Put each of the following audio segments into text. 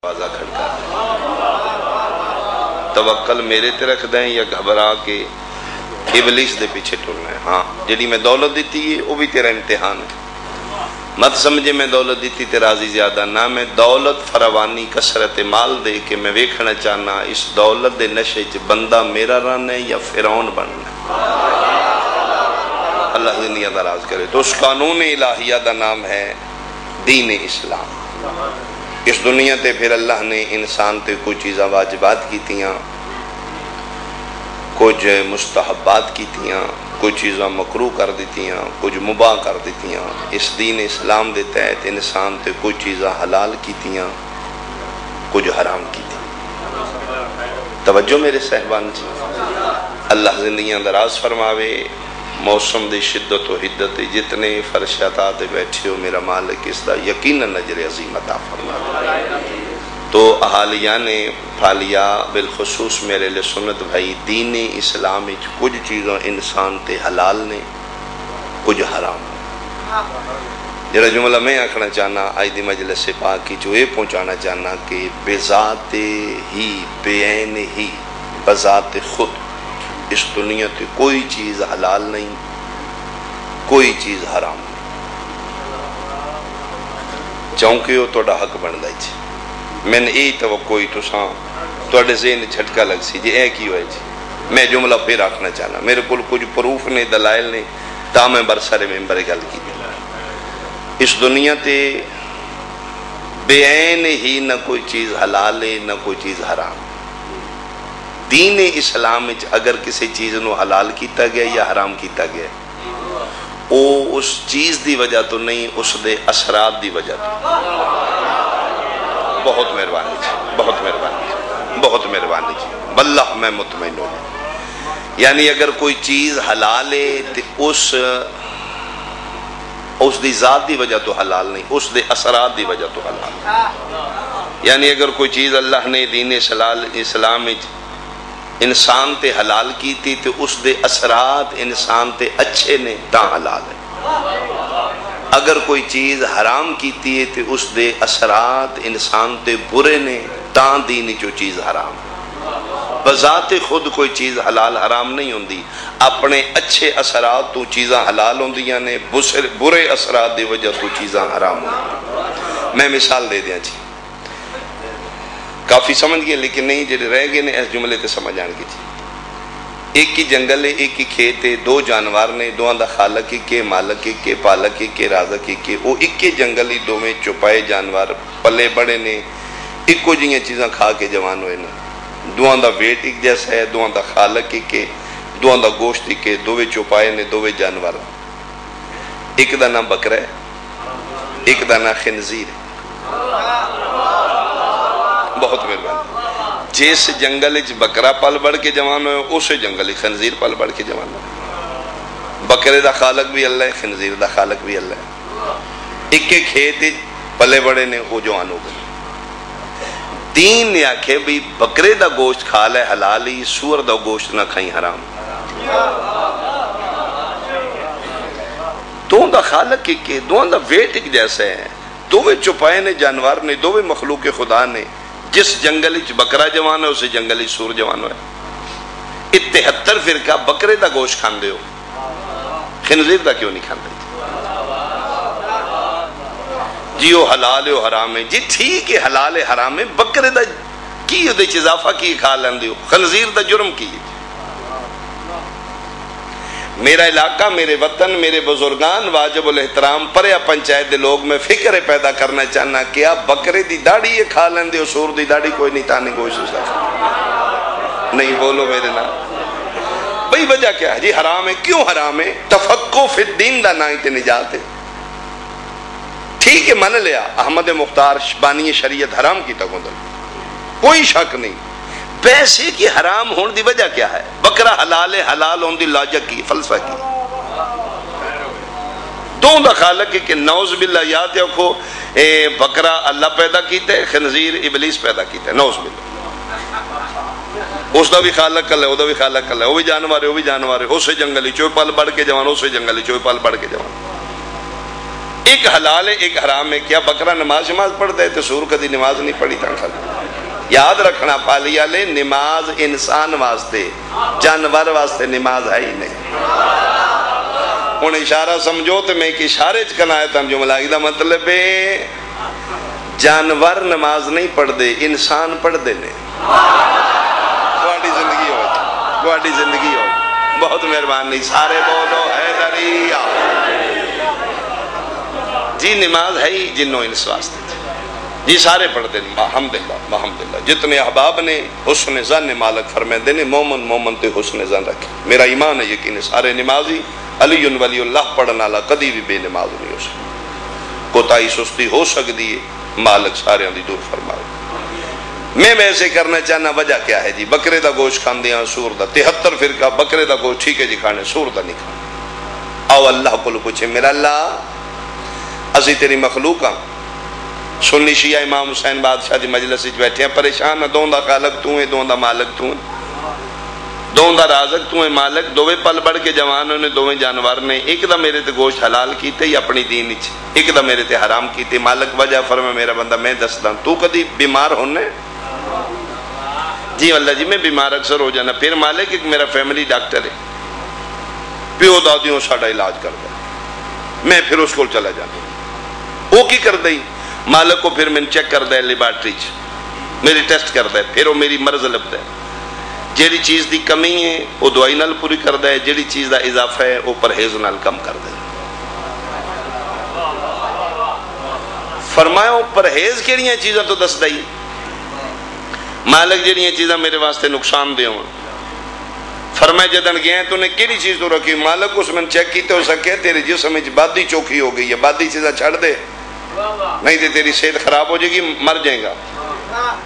دروازہ کھڑکا توکل میرے تے رکھ دیں یا گھبرا کے ابلیس دے پیچھے ٹرنا ہے. ہاں جڑی میں دولت دیتی ہے وہ بھی تیرا امتحان ہے. مت سمجھے میں دولت دیتی تے راضی زیادہ نہ. میں دولت فراوانی کثرت مال دے کے میں ویکھنا چاہنا اس دولت دے نشے چ بندہ میرا رن ہے یا فرعون بننا ہے. اللہ دنیا دا راز کرے. تو اس قانون الہیہ دا نام ہے دین اسلام. اس دنیا تے پھر اللہ نے انسان تے کچھ چیزاں واجبات کیتیاں، کچھ مستحبات کیتیاں، کچھ چیزاں مکروہ کر دیتیاں، کچھ مباح کر دیتیاں. اس دین اسلام دے تحت انسان تے کچھ چیزاں حلال کیتیاں، کچھ حرام کیتیاں. توجہ میرے صاحبان جی. اللہ زندگیاں دراز فرماوے. موسم دی شدت و حدت جتنے فرشاتا تے بیٹھے ہو میرا مالک اس دا یقیناً اجر عظیم عطا فرما. تو احالیان پھالیا بالخصوص میرے لئے سنت بھائی دین اسلام کچھ چیزوں انسان تے حلال نے کچھ حرام. جرا جملہ میں آکھنا چاہنا آج دی مجلس پاک کی جو یہ پہنچانا چاہنا کہ بذات ہی بعین ہی بذات خود اس دنیا تے کوئی چیز حلال نہیں، کوئی چیز حرام نہیں. چونکہ وہ توڑا حق بن گئی جی. میں نے یہی توقعی تو ساں توڑے ذہن جھٹکا لگ سی جی اے کی ہوئے جی. میں جملہ پھر رکھنا چاہنا میرے کل کچھ پروف نے دلائل نے تا میں برسر ممبر گل کی. اس دنیا تے بعین ہی نہ کوئی چیز حلال ہے نہ کوئی چیز حرام. دین اسلام اگر کسی چیز نو حلال کیتا گیا یا حرام کیتا گیا او اس چیز دی وجہ تو نہیں، اس دے اثرات دی وجہ تو. بہت مہربانی جی، بہت مہربانی جی، بہت مہربانی جی. واللہ میں مطمئن ہوں. یعنی اگر کوئی چیز حلال ہے تو اس دی ذات دی وجہ تو حلال نہیں، اس دے اثرات دی وجہ تو حلال. یعنی اگر کوئی چیز اللہ نے دین اسلام انسان تے حلال کی تھی تو اس دے اثرات انسان تے اچھے نے تا حلال ہے. اگر کوئی چیز حرام کی تھی تو اس دے اثرات انسان تے برے نے تا دینی جو چیز حرام ہے. بذات خود کوئی چیز حلال حرام نہیں ہوندی، اپنے اچھے اثرات تو چیزاں حلال ہوندیاں نے، برے اثرات دی وجہ تو چیزاں حرام ہوندیاں. میں مثال دے دیا جی. کافی سمجھ گئے لیکن نہیں جڑے رہ گئے نے اس جملے تے سمجھ آن گی جی. ایک ہی جنگل ہے، ایک ہی کھیت ہے، دو جانوار نے، دو دا خالق کے مالک کے پالک کے رازق کے. وہ ایک ہی جنگل ہی دو میں چپائے جانوار پلے بڑے نے، ایک کو جیاں چیزاں کھا کے جوان ہوئے نے. دو دا ویٹ ایک جیسا ہے، دو دا خالق کے، دو دا گوشت کے، دو چپائے نے، دو جانوار. ایک دا نام بکرا ہے، ایک دا نام خنزیر ہے. بہت مہربانی. جس جنگل بکرا پل بڑھ کے جوان ہوئے اس جنگل خنزیر پل بڑھ کے جوان ہوئے. بکرے دا خالق بھی اللہ ہے، خنزیر دا خالق بھی اللہ ہے. ایک کے کھیت پلے بڑے نے وہ جوان ہو گئے. دین نے آکھے بھی بکرے دا گوشت کھا لے حلال ہی، سور دا گوشت نہ کھائیں حرام. دو دا خالق کے، دو دا ویٹ ایک جیسا ہے، دو چپائے نے جانوار نے، دو مخلوق خدا نے. جس جنگل بکرا جوان ہے اسے جنگل سور جوان ہے. 73 فرقہ بکرے دا گوشت کھان دے ہو، خنزیر دا کیوں نہیں کھان دے جی؟ وہ حلال ہے وہ حرام ہے جی. ٹھیک ہے حلال ہے حرام ہے، بکرے دا کی دے اضافہ کی کھا لیں دے ہو، خنزیر دا جرم کی. میرا علاقہ، میرے وطن، میرے بزرگان واجب الاحترام پریا پنچایت دے لوگ میں فکر پیدا کرنا چاہنا کہ آپ بکرے دی داڑھی یہ کھا لیں دے ہو، سور دی داڑھی کوئی نہیں تانے گوشت نہیں. بولو میرے نام بھئی وجہ کیا ہے جی؟ حرام ہے. کیوں حرام ہے؟ تفقہ فی الدین دا نائی تے نجات ہے. ٹھیک ہے من لیا احمد مختار بانی شریعت حرام کی تک ہوندر کوئی شک نہیں. پیسے کی حرام ہونے دی وجہ کیا ہے؟ بکرا حلال ہے، حلال ہونے دی لاجک کی فلسفہ کی. دو دا خالق کہ نعوذ باللہ یاد رکھو بکرا اللہ پیدا کیتا ہے، خنزیر ابلیس پیدا کیتا ہے. نعوذ باللہ. اس دا بھی خالق اللہ ہے، وہ دا بھی خالق اللہ ہے. وہ بھی جانوار ہے، وہ بھی جانوار ہے. اسے جنگلی چوئے پل بڑھ کے جوان، اسے جنگلی چوئے پل بڑھ کے جوان. ایک حلال ہے ایک حرام ہے. کیا بکرا نماز پڑھتا ہے تو سور کدی نماز نہیں پڑھی تھا. یاد رکھنا پالی والے نماز انسان واسطے جانور واسطے نماز ہے ہی نہیں. ہوں اشارہ سمجھو تو میں ایک اشارے چکنا ہے تم جملہ دا مطلب ہے جانور نماز نہیں پڑھتے انسان پڑھتے نے. تھوڑی زندگی ہو. بہت مہربانی سارے بولو حیدریہ. جی نماز ہے ہی جنوں انس واسطے جی سارے پڑھتے ہیں الحمدللہ. جتنے احباب نے حسن ظن مالک فرمائے نے مومن تے حسن ظن رکھے. میرا ایمان ہے یقین سارے نمازی علی ولی اللہ پڑھنے والا کدی بھی بے نماز نہیں ہو سکتا. کوتاہی سستی ہو سکتی ہے مالک سارے دی دور فرمائے. میں ویسے کرنا چاہنا وجہ کیا ہے جی بکرے دا گوشت کھاندے ہیں سور دا 73 فرقہ بکرے دا گوشت ٹھیک ہے جی کھانے سور دا نہیں کھانے. آؤ اللہ کو پوچھے میرا اللہ اسی تیری مخلوق ہاں. سنی شیعہ امام حسین بادشاہ دی مجلس بیٹھے ہیں پریشان ہیں. دون دا خالق تو ہے دون دا مالک تو ہے دون دا رازق تو ہے مالک. دوویں پل بڑھ کے جوانوں نے دوویں جانور نے ایک دا میرے تے گوشت حلال کیتے یا اپنی دین اچ ایک دا میرے تے حرام کیتے. مالک وجہ فرمائے میرا بندہ میں دسدا تو کدی بیمار ہونے جی اللہ جی میں بیمار اکثر ہو جانا. پھر مالک ایک میرا فیملی ڈاکٹر ہے پیو دادیوں ساڑا علاج کرتا ہے میں پھر اس کو چلا جانا. وہ کی کر دئی مالک کو پھر میں چیک کر دے لیبارٹری میری ٹیسٹ کر دے پھر وہ میری مرض لبدا ہے. جیڑی چیز دی کمی ہے وہ دوائی نال پوری کر دے جیڑی چیز دا اضافہ ہے وہ پرہیز نال کم کر دے. فرمایا پرہیز کیڑیاں چیزاں تو دس دئی مالک جیڑیاں چیزاں میرے واسطے نقصان دے ہوں. فرمایا جدن گئے تو نے کیڑی چیز تو رکھی مالک اس میں چیک کیتے ہو سکے تیرے جسم میں بادی چوکھی ہو گئی ہے بادی چیزاں چھڑ دے نہیں تو تیری صحت خراب ہو جائے گی مر جائے گا.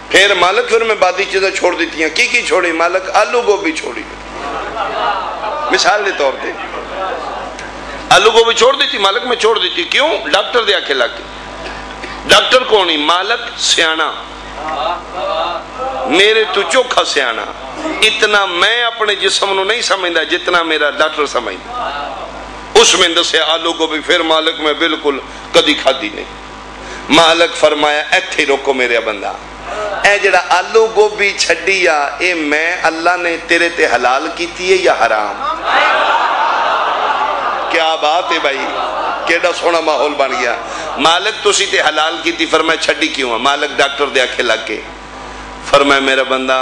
پھر مالک پھر میں بادی چیزیں چھوڑ دیتی ہیں کی چھوڑی مالک آلو گوبھی چھوڑی مثال دے طور پہ آلو گوبھی چھوڑ دیتی مالک میں چھوڑ دیتی. کیوں ڈاکٹر دے آکھے لگ ڈاکٹر کون ہی مالک سیانا میرے تو چوکھا سیانا اتنا میں اپنے جسم نو نہیں سمجھدا جتنا میرا ڈاکٹر سمجھدا. اس میں دسے آلو گوبھی پھر مالک میں بالکل کدی کھادی نہیں. مالک فرمایا ایتھے روکو میرے بندہ اے جڑا آلو گوبھی چھڈی آ اے میں اللہ نے تیرے تے حلال کیتی ہے یا حرام. کیا بات ہے بھائی کیڑا سونا ماحول بن گیا. مالک تسی تے حلال کیتی فرمایا چھڈی کیوں ہے مالک ڈاکٹر دے آکھے لگ کے فرمایا میرا بندہ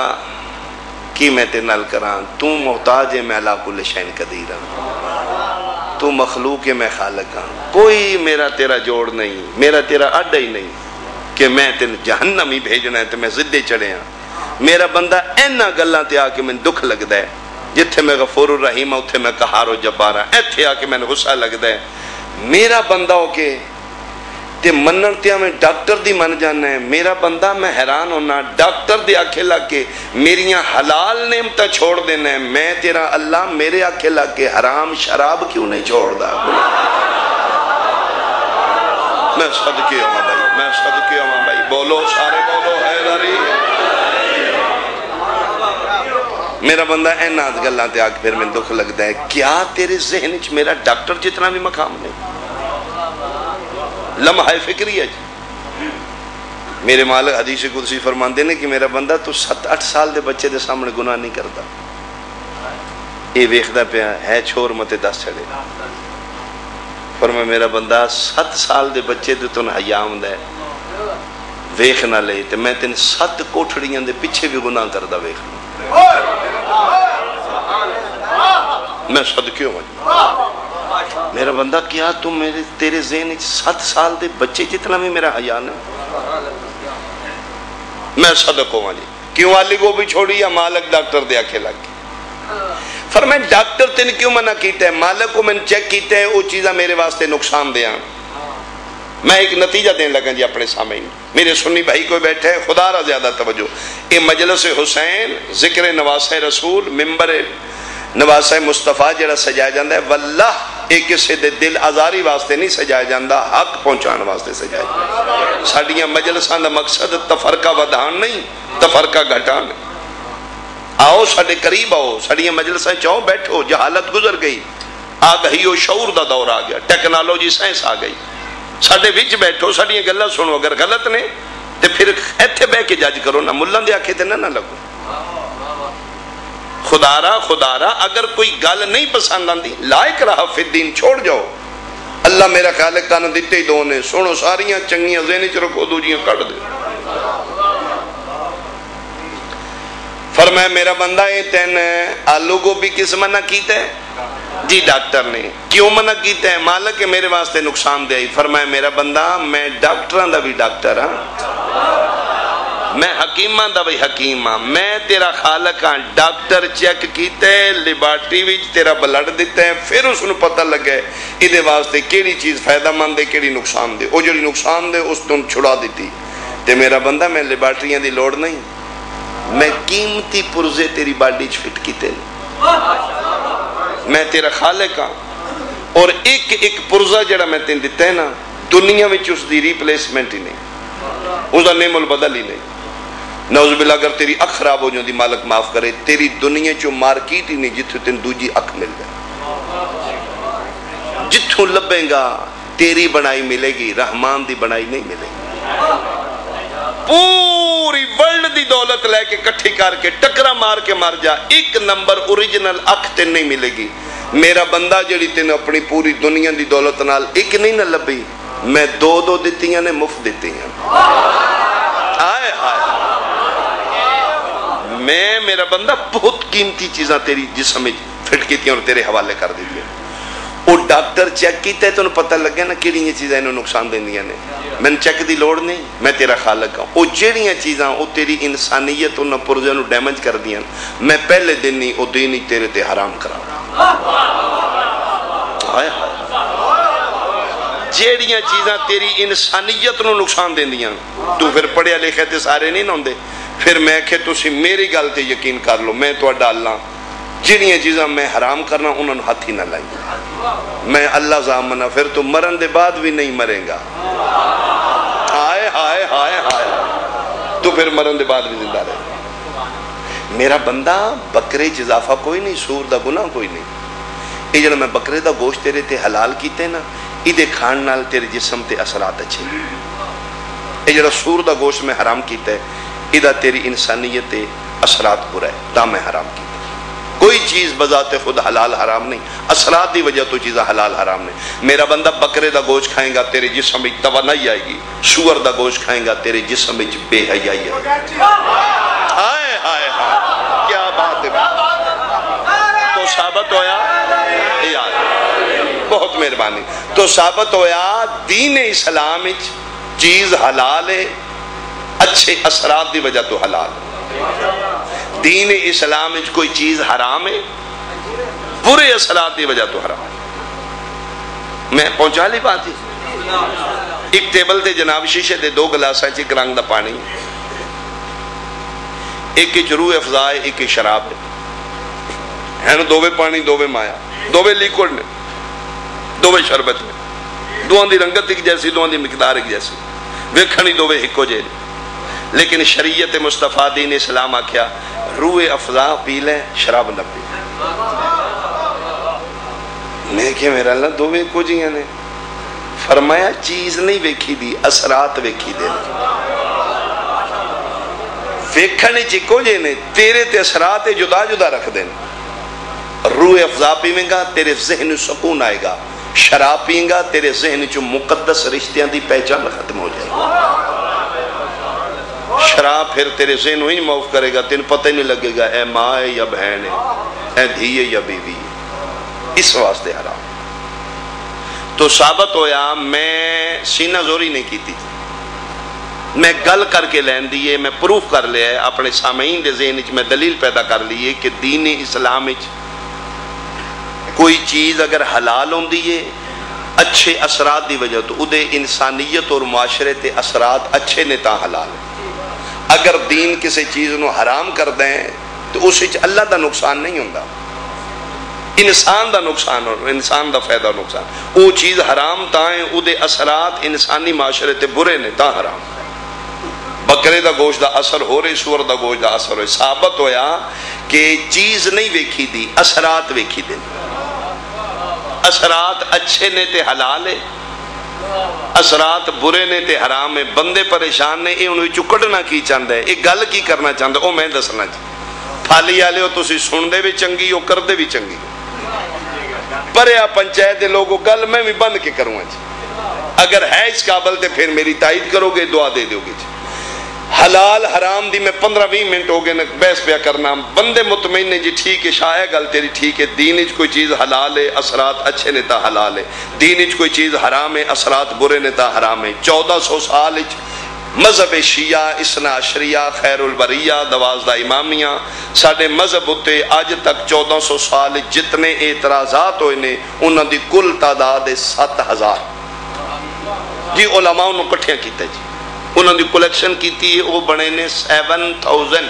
کی میں تے نال کراں تو محتاج ہے میں اللہ کل شین قدیر ہوں تو مخلوق ہے میں خالق ہوں. کوئی میرا تیرا جوڑ نہیں میرا تیرا اڈا ہی نہیں کہ میں تین جہنم ہی بھیجنا ہے تو میں زدے چڑھے ہاں. میرا بندہ اینا گلاں تے آ کے میں دکھ لگدا ہے جتھے میں غفور الرحیم ہوں اتھے میں قہار و جبار ہوں ایتھے آ کے میں غصہ لگدا ہے. میرا بندہ ہو کے تے منن تے میں ڈاکٹر دی من جانا ہے. میرا بندہ میں حیران ہونا ڈاکٹر دے آکھے لگ کے میریاں حلال نعمتاں چھوڑ دینا ہے میں تیرا اللہ میرے آکھے لگ کے حرام شراب کیوں نہیں چھوڑ دا. میں صدقے ہوں بھائی میں صدقے ہوں بھائی بولو سارے بولو حیدری. میرا بندہ اینات گلاں تے آکے پھر میں دکھ لگتا ہے کیا تیرے ذہن وچ میرا ڈاکٹر جتنا بھی مقام نہیں لمحہ فکری ہے جی. میرے مالک حدیث قدسی فرماندے نے کہ میرا بندہ تو 7-8 سال دے بچے دے سامنے گناہ نہیں کرتا اے ویکھدا پیا ہے چھوڑ متے دس چھڑے. فرمایا میرا بندہ 7 سال دے بچے دے تو حیا ہوندا ہے ویکھ نہ لے تے میں تین 7 کوٹھڑیاں دے پیچھے بھی گناہ کردا ویکھ میں صدقے ہوں. میرا بندہ کیا تم میرے تیرے ذہن 7 سال دے بچے جتنا بھی میرا حیا نہیں. میں صدق ہوں جی کیوں آلی کو بھی چھوڑی یا مالک ڈاکٹر دے آکھے لگ گئی. فرمائے ڈاکٹر تین کیوں منع کیتا ہے مالک کو میں نے چیک کیتا ہے وہ چیزاں میرے واسطے نقصان دیا. میں ایک نتیجہ دین لگا جی اپنے سامنے میرے سنی بھائی کو بیٹھے خدا را زیادہ توجہ اے مجلس حسین ذکر نواسہ رسول ممبر نواسہ مصطفیٰ جڑا سجایا جاندہ ہے واللہ ایک کسی دے دل آزاری واسطے نہیں سجایا جاندہ حق پہنچان واسطے سجایا جاندہ. ساڑیاں مجلسان دا مقصد تفرقہ ودھان نہیں تفرقہ گھٹان. آؤ ساڑے قریب آؤ ساڑیاں مجلسان چاہو بیٹھو جہالت گزر گئی آگہی و شعور دا دور آ گیا ٹیکنالوجی سائنس آ گئی ساڈے وچ بیٹھو، ساڈیاں گلاں سنو، اگر غلط نے تے پھر ایتھے بہ کے جج کرو نا، ملّاں دے آکھے تے نہ لگو۔ خدا را اگر کوئی گل نہیں پسند آندی لا اکراہ فی الدین، چھوڑ جاؤ۔ اللہ میرا خالق کان دیتے ہی دو نے، سنو ساریاں چنگیاں ذہن چ رکھو، دوجیاں کٹ دے۔ فرمایا میرا بندہ اے تین آلو گوبھی کس منع کیتا ہے؟ جی ڈاکٹر نے۔ کیوں منع کیتا ہے؟ مالک میرے واسطے نقصان دے آئی۔ فرمایا میرا بندہ میں ڈاکٹراں دا بھی ڈاکٹر ہاں، میں حکیماں دا بھی حکیم ہاں، میں تیرا خالق ہاں۔ ڈاکٹر چیک کیتا ہے، لیبارٹری وچ تیرا بلڈ دیتا ہے، پھر اس نو پتہ لگے ادھے واسطے کیڑی چیز فائدہ مند ہے کیڑی نقصان دے، او جڑی نقصان دے اس تو چھڑا دیتی۔ تے میرا بندہ میں لیبارٹریاں دی لوڑ نہیں، میں قیمتی پرزے تیری باڈی چ فٹ کیتے میں تیرا خالق ہاں، اور ایک ایک پرزا جڑا میں تین دیتا ہے نا، دنیا میں اس دی ریپلیسمنٹ ہی نہیں، اس دا نیم البدل ہی نہیں۔ نعوذ باللہ اگر تیری اکھ خراب ہو جاندی مالک معاف کرے، تیری دنیا چو مارکیٹ ہی نہیں جتھوں تین دوجی اکھ مل جائے، جتھوں لبیں گا تیری بنائی ملے گی، رحمان دی بنائی نہیں ملے گی۔ پوری ورلڈ دی دولت لے کے کٹھی کر کے ٹکرا مار کے مر جا، ایک نمبر اوریجنل اکھ تین نہیں ملے گی۔ میرا بندہ جڑی تین اپنی پوری دنیا دی دولت نال ایک نہیں نہ لبی، میں دو دیتیاں نے، مفت دیتی ہیں۔ آئے ہائے، میں میرا بندہ بہت قیمتی چیزاں تیری جسم میں فٹ کیتی اور تیرے حوالے کر دی ہے۔ وہ ڈاکٹر چیک کیتا ہے تو انہوں پتہ لگیا نا کیڑی یہ چیزیں انہوں نقصان دیندیاں نے، میں نے چیک دی لوڑ نہیں، میں تیرا خالق ہوں۔ وہ جیڑیاں چیزاں وہ تیری انسانیت انہوں پرزے انہوں ڈیمیج کر دیاں، میں پہلے دن نہیں وہ دین ہی تیرے تے حرام کرا۔ آئے ہائے، جیڑیاں چیزاں تیری انسانیت انہوں نقصان دیندیاں، تو پھر پڑھے لکھے تے سارے نہیں نہ ہوندے، پھر میں کہ تسی میری گل تے یقین کر لو، میں تو ڈالنا جڑیاں چیزاں میں حرام کرنا انہوں نے ہاتھ ہی نہ لائی، میں اللہ ضامنہ، پھر تو مرن دے بعد بھی نہیں مریں گا۔ ہائے ہائے ہائے ہائے، تو پھر مرن دے بعد بھی زندہ رہے گا۔ میرا بندہ بکرے اضافہ کوئی نہیں، سور دا گناہ کوئی نہیں۔ یہ جڑا میں بکرے دا گوشت تیرے تے حلال کیتے نا، ادھے کھان نال تیرے جسم تے اثرات اچھے۔ یہ جڑا سور دا گوشت میں حرام کیتا ہے، ادھا تیری انسانیت تے اثرات برا ہے، تا میں حرام کیتا۔ کوئی چیز بذات خود حلال حرام نہیں، اثرات دی وجہ تو چیزیں حلال حرام نہیں۔ میرا بندہ بکرے دا گوشت کھائیں گا تیرے جسم میں توانائی آئے گی، سور دا گوشت کھائیں گا تیرے جسم میں بے حیائی آئے گی۔ ہائے ہائے ہائے، کیا بات ہے۔ تو ثابت ہویا یار، بہت مہربانی، تو ثابت ہویا دین اسلام وچ چیز حلال ہے، اچھے اثرات دی وجہ تو حلال ہے۔ دین اسلام وچ کوئی چیز حرام ہے، برے اثرات دی وجہ تو حرام ہے۔ میں پہنچا لی بات ہی۔ ایک ٹیبل تے جناب شیشے دے 2 گلاساں چ رنگ دا پانی، ایک روح افزا ہے، ایک شراب ہے نا، دوویں پانی دوویں مایا، دوویں لیکوڈ نے، دوویں شربت نے، دوواں دی رنگت ایک جیسی، دوواں دی مقدار ایک جیسی، ویکھنی دوویں ہکو جے، لیکن شریعت مصطفیٰ دین اسلام آکھیا روح افزا پی لے، شراب نہ پی لے۔ میں کہ میرا اللہ دوویں کو جیاں نے، فرمایا چیز نہیں ویکھی دی، اثرات ویکھی دے، ویکھنے چکو جے نے، تیرے تے اثرات جدا جدا رکھ دیں۔ روح افزا پیویں گا تیرے ذہن سکون آئے گا، شراب پئیں گا تیرے ذہن چو مقدس رشتیاں دی پہچان ختم ہو جائے گا۔ شراب پھر تیرے ذہن ہی معاف کرے گا، تین پتہ نہیں لگے گا اے ماں ہے یا بہن ہے، اے دھی ہے یا بیوی ہے، اس واسطے حرام۔ تو ثابت ہویا میں سینہ زوری نہیں کی تھی، میں گل کر کے لین دیئے، میں پروف کر لیا ہے اپنے سامعین دے ذہن میں دلیل پیدا کر لیے کہ دین اسلام کوئی چیز اگر حلال ہوں دیئے اچھے اثرات دی وجہ تو ادھے انسانیت اور معاشرے تے اثرات اچھے نے تا حلال ہے۔ اگر دین کسی چیز نو حرام کر دیں تو اس وچ اللہ دا نقصان نہیں ہوندہ، انسان دا نقصان اور انسان دا فائدہ نقصان، وہ چیز حرام تائیں ادھے اثرات انسانی معاشرے تے برے نے تا حرام۔ بکرے دا گوشت دا اثر ہو رہے، سور دا گوشت دا اثر ہوئے، ثابت ہویا کہ چیز نہیں ویکھی دی، اثرات ویکھی دی، اثرات اچھے نے تے حلال ہے، اثرات برے نے تے حرام ہے، بندے پریشان نے، یہ انہوں کڈنا کی چاہتا ہے، یہ گل کی کرنا چاہتا ہے، وہ میں دسنا چاہتا۔ پھالی والے ہو تسی سنتے بھی چنگی ہو، کردے بھی چنگی ہو، پریا پنچایت دے لوگوں گل میں بھی بند کے کروں جی، اگر ہے اس قابل تے پھر میری تائید کرو گے، دعا دے دو گے جی۔ حلال حرام دی میں 15-20 منٹ ہو گئے نا بحث پیا کرنا، بندے مطمئن نے جی ٹھیک ہے، شاید گل تیری ٹھیک ہے، دین اچ کوئی چیز حلال ہے، اثرات اچھے نے تا حلال ہے، دین اچ کوئی چیز حرام ہے، اثرات برے نے تا حرام ہے۔ 1400 سال اچ مذہب شیعہ، اثنا عشریہ، خیر البریہ، 12 امامیہ، ساڑھے مذہب ہوتے آج تک 1400 سال جتنے اعتراضات ہوئے نے انہوں دی کل تعداد 7000 جی، علماء انہوں کٹھیاں کیتا جی، انہوں نے کلیکشن کیتی ہے، وہ بنے نے 7000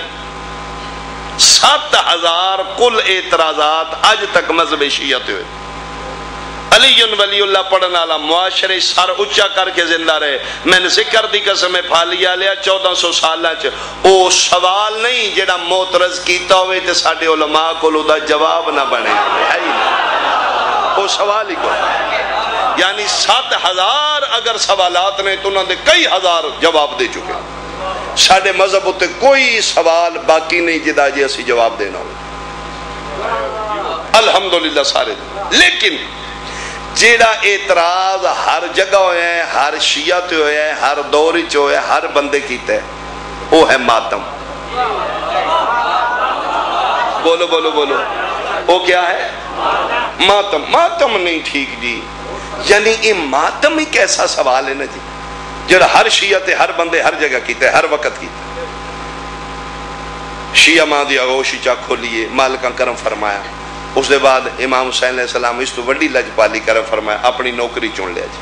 7000 کل اعتراضات آج تک مذہب شیعہ ہوئے۔ علی ولی اللہ پڑھنا والا معاشرے سر اچھا کر کے زندہ رہے، میں نے ذکر دی قسم پھالیا لیا 1400 سالہ چ او سوال نہیں جڑا معترض کیتا ہوئے تے ساڈے علماء کو دا جواب نہ بنے، ہے ہی نہیں، وہ سوال ہی کو، یعنی 7000 اگر سوالات نے تو انہوں نے کئی ہزار جواب دے چکے، ساڑھے مذہب ہوتے کوئی سوال باقی نہیں جدا جی اسی جواب دینا ہو، الحمدللہ سارے دن۔ لیکن جیڑا اعتراض ہر جگہ ہویا ہے، ہر شیعہ تے ہویا ہے، ہر دوری چ ہویا ہے، ہر بندے کیتا ہے، وہ ہے ماتم۔ بولو بولو بولو، وہ کیا ہے؟ ماتم۔ ماتم نہیں ٹھیک جی، یعنی یہ ماتم ایک ایسا سوال ہے نا جی جڑا ہر شیعہ تے ہر بندے ہر جگہ کیتا ہے، ہر وقت کیتا ہے۔ شیعہ ماں دی آغوشی چا کھولیے، مالکاں کرم فرمایا، اس دے بعد امام حسین علیہ السلام اس تو وڈی لجپالی کرم فرمایا، اپنی نوکری چن لیا جی۔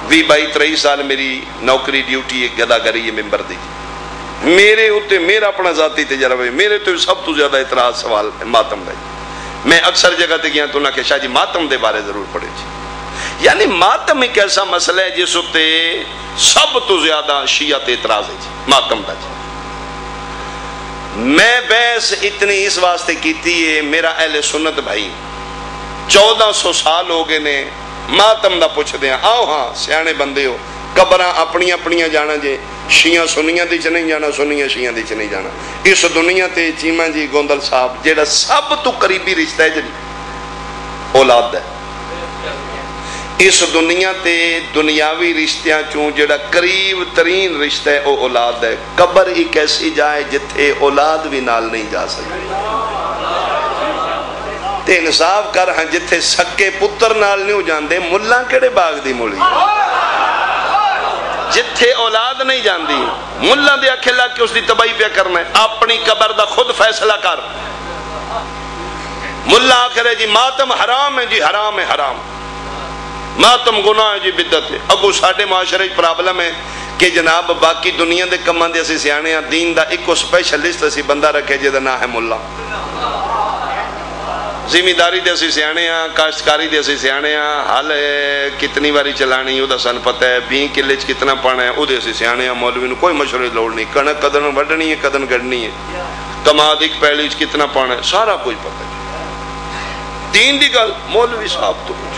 22-23 سال میری نوکری ڈیوٹی ایک گدا کری ہے ممبر دی جی، میرے ہوتے میرا اپنا ذاتی تجربہ ہے، میرے تو سب تو زیادہ اعتراض سوال ماتم دا جی۔ میں اکثر جگہ تے گیا تو نہ کہ شاہ جی ماتم دے بارے ضرور پڑھے جی، یعنی ماتم ایک ایسا مسئلہ ہے جس ہوتے سب تو زیادہ شیعہ تے اعتراض ہے جی، ماتم دا جی۔ میں بحث اتنی اس واسطے کیتی ہے، میرا اہل سنت بھائی 1400 سال ہو گئے نے ماتم دا پوچھ دیا، آؤ ہاں سیانے بندے ہو، قبراں اپنی اپنیاں جانا جے، شیعہ سنیاں دی چ نہیں جانا، سنیاں شیعہ دی چ نہیں جانا۔ اس دنیا تے چیمہ جی گوندل صاحب جیڑا سب تو قریبی رشتہ ہے جی اولاد ہے، اس دنیا تے دنیاوی رشتیاں چوں جڑا قریب ترین رشتہ ہے وہ اولاد ہے۔ قبر ایک ایسی جائے جتھے اولاد بھی نال نہیں جا سکتی، تے انصاف کر ہاں جتھے سکے پتر نال نہیں جاندے، ملہ کیڑے باغ دی مولی، جتھے اولاد نہیں جاندی ملہ دے آکھے لگ کے اس دی تباہی پہ کرنا ہے، اپنی قبر دا خود فیصلہ کر۔ ملہ آکھے جی ماتم حرام ہے جی، حرام ہے حرام، ماتم گناہ ہے جی، بدعت ہے۔ اگو ساڑھے معاشرے پرابلم ہے کہ جناب باقی دنیا دے کمان دے اسی سیانے ہیں، دین دا ایک سپیشلسٹ اسی بندہ رکھے جے نہ ہے ملہ، زمینداری دے اسی سیانے ہیں، کاشتکاری دے اسی سیانے ہیں، حال ہے کتنی باری چلانی ہے سن پتہ ہے، 20 کلے چ کتنا پانا ہے وہ دے اسی سیانے ہیں، مولوی نو کوئی مشورے لوڑ نہیں، کنک کدن وڈنی ہے کدن گڑنی ہے، کماد ایک پہلی چ کتنا پانا ہے سارا کوئی پتہ ہے۔ دین دی گل مولوی صاحب تو کچھ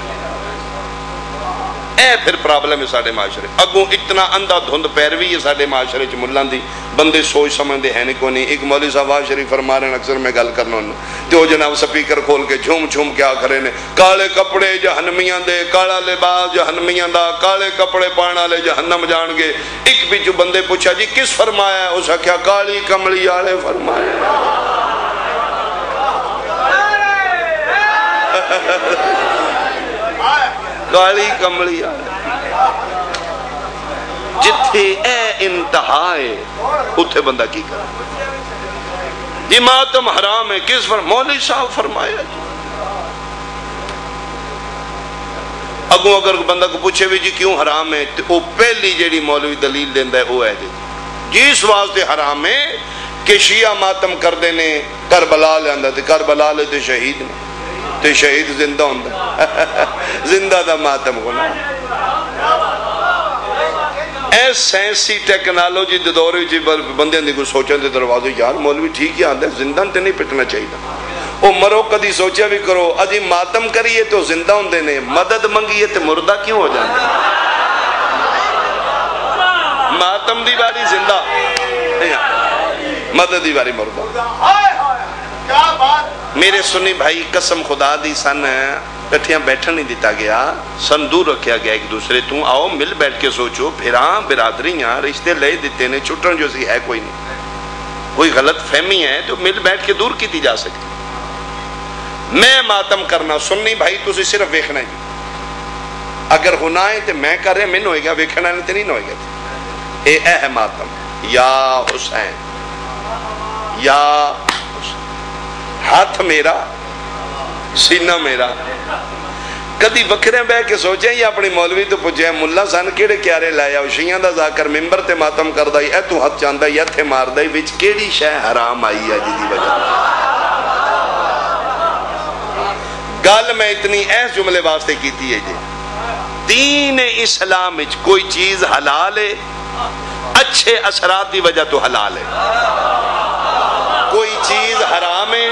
اے پھر پرابلم ہے ساڑھے معاشرے، اگوں اتنا اندھا دھند پیروی ہے ساڑھے معاشرے چ ملان دی، بندے سوچ سمجھدے ہیں نہیں کو نہیں۔ ایک مولوی صاحب شریف فرما رہے ہیں، اکثر میں گل کرنا ہوں تو جناب سپیکر کھول کے جھوم جھوم کیا کرے نے، کالے کپڑے جہنمیاں دے، کالا لباس جہنمیاں دا، کالے کپڑے پانا لے جہنم جان گے۔ ایک بھی جو بندے پوچھا جی کس فرمایا ہے، اس کیا کالی کملی آلے فرمایا کالی کملی جتھے اے انتہائے اتھے بندہ کی کرے جی ماتم حرام ہے، کس مولوی صاحب فرمایا جی۔ اگوں اگر بندہ کو پوچھے بھی جی کیوں حرام ہے تو وہ پہلی جیڑی مولوی دلیل دیندہ ہے وہ ہے جی اس واسطے حرام ہے کہ شیعہ ماتم کر دینے کربلا لے اندہ تھے، کربلا لے تے شہید نے تے شہید زندہ ہوندہ زندہ دا ماتم ہونا۔ اے سائنسی ٹیکنالوجی دے دورے جی بندے نے کو سوچن دے دروازے یار مولوی ٹھیک ہی آندے زندہ تے نہیں پٹنا چاہیے، وہ مرو کدی سوچا بھی کرو اجی ماتم کریے تو زندہ ہوندے نے، مدد منگیے تو مردہ کیوں ہو جاندے؟ ماتم دی باری زندہ، مدد دی باری مردہ۔ میرے سنی بھائی قسم خدا دی سن کٹھیاں بیٹھن نہیں دیتا گیا، سن دور رکھیا گیا ایک دوسرے تو، آؤ مل بیٹھ کے سوچو، بھیراں برادریاں رشتے لے دیتے نے، چھٹن جو سی ہے کوئی نہیں، کوئی غلط فہمی ہے تو مل بیٹھ کے دور کی جا سکتی۔ میں ماتم کرنا سننی بھائی تسی صرف ویکھنا جی، اگر ہونا ہے تو میں کر رہے میں ہوئے گا، ویکھنا نہیں تو نہیں ہوئے گا۔ اے ہے ماتم، یا حسین یا ہاتھ میرا سینہ میرا۔ کدی بکھرے بہ کے سوچیں یا اپنی مولوی تو پوچھیں ملا سن کیڑے کیارے لایا شیعہ دا ذاکر ممبر تے ماتم کر دائی اے تو ہاتھ چاندہ یا تھے مار دائی وچ کیڑی شے حرام آئی ہے جدی وجہ۔ گال میں اتنی ایس جملے واسطے کیتی ہے جی، دین اسلام وچ کوئی چیز حلال ہے اچھے اثرات دی وجہ تو حلال ہے، کوئی چیز حرام ہے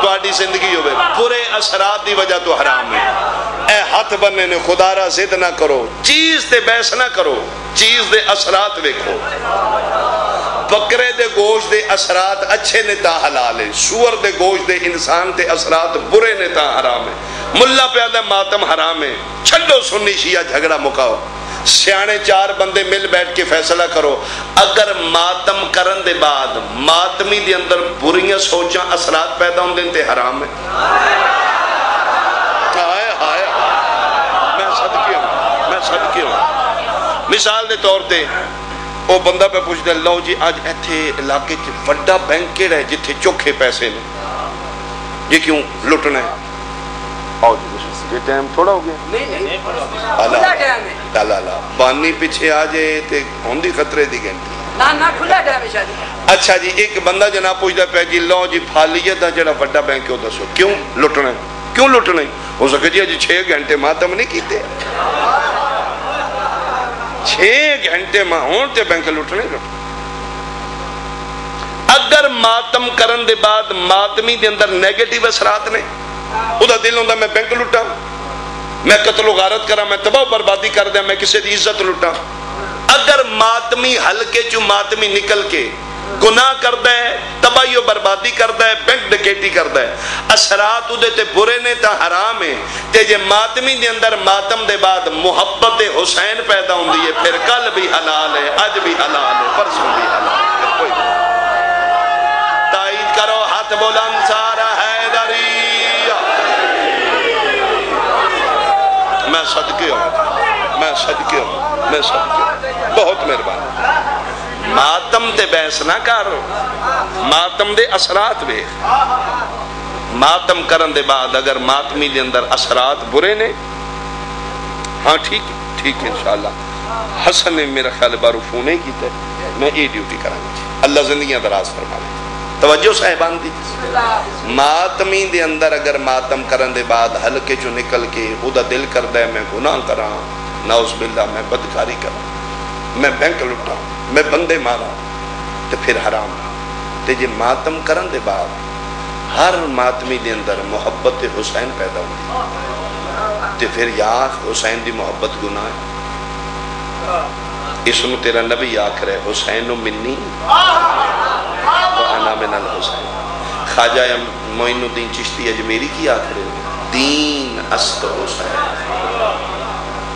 تو آڈی زندگی ہوئے برے اثرات دی وجہ تو حرام ہے۔ اے ہاتھ بننے نے خدا را ضد نہ کرو، چیز تے بحث نہ کرو، چیز دے اثرات ویکھو۔ بکرے دے گوشت دے اثرات اچھے نے تا حلال ہے، سور دے گوشت دے انسان تے اثرات برے نے تا حرام ہے۔ ملا پیادہ ماتم حرام ہے، چھڑو سنی شیعہ جھگڑا مکاؤ، سیانے چار بندے مل بیٹھ کے فیصلہ کرو۔ اگر ماتم کرن دے بعد ماتمی دے اندر بریاں سوچاں اثرات پیدا ہوں دیں تے حرام ہے۔ میں صدقے ہوں۔ مثال دے طور تے وہ بندہ پہ پوچھ دے لو جی آج ایتھے علاقے وڈا بینک کیڑا ہے جتھے چوکھے پیسے نے، یہ کیوں لٹنا ہے؟ آؤ جی یہ ٹائم تھوڑا ہو گیا، اللہ بانی پیچھے آ جائے تے ہوندی خطرے دی گھنٹی۔ اچھا جی ایک بندہ جناب پوچھتا پہ جی لو جی فالیت دا جڑا وڈا بینک ہے دسو کیوں لٹنا ہے؟ کیوں لٹنا ہے؟ ہو سکے جی اجی 6 گھنٹے ماتم نہیں کیتے، 6 گھنٹے ماں ہون تے بینک لٹنے لٹنا۔ اگر ماتم کرن دے بعد ماتمی دے اندر نیگیٹیو اثرات نے، او دا دل ہوندہ میں بینک لٹا، میں قتل و غارت کرا، میں تباہ و بربادی کر دیا، میں کسی دی عزت لٹا۔ اگر ماتمی ہلکے چو ماتمی نکل کے گناہ کردہ ہے، تباہی و بربادی کردہ ہے، بینک ڈکیٹی کردہ ہے، اثرات دے تے برے نے تا حرام ہے، تے جے ماتمی دے اندر ماتم دے بعد محبت حسین پیدا ہوں دی ہے، پھر کل بھی حلال ہے، آج بھی حلال ہے، پرسوں بھی حلال ہے۔ کوئی تائید کرو ہاتھ بلند سارا حیدری۔ میں صدقے ہوں، میں صدقے ہوں، میں صدقے ہوں، بہت مہربانی۔ ماتم تے بحث نہ کر، ماتم دے اثرات بے، ماتم کرن دے بعد اگر ماتمی دے اندر اثرات برے نے، ہاں ٹھیک ہے انشاءاللہ۔ حسن نے میرا خیال بارو فون ہی کیتا ہے، میں یہ ڈیوٹی کرانگا جی، اللہ زندگیاں دراز فرما لے۔ توجہ صاحبان دی، ماتمی دے اندر اگر ماتم کرن دے بعد ہلکے جو نکل کے او دا دل کردہ ہے میں گناہ کراں، نعوذ باللہ میں بدکاری کراں، میں بینک لٹاں، میں بندے مارا، تو پھر حرام۔ تے جے ماتم کرن دے بعد ہر ماتمی دے اندر محبت حسین پیدا ہوئی، تے پھر یا حسین دی محبت گناہ ہے۔ اس میں تیرا نبی آخر ہے حسین منی وَأَنَا مِنَ الْحُسَيْنِ۔ خواجہ معین الدین چشتی اجمیری کی آخر ہے دین است حسین،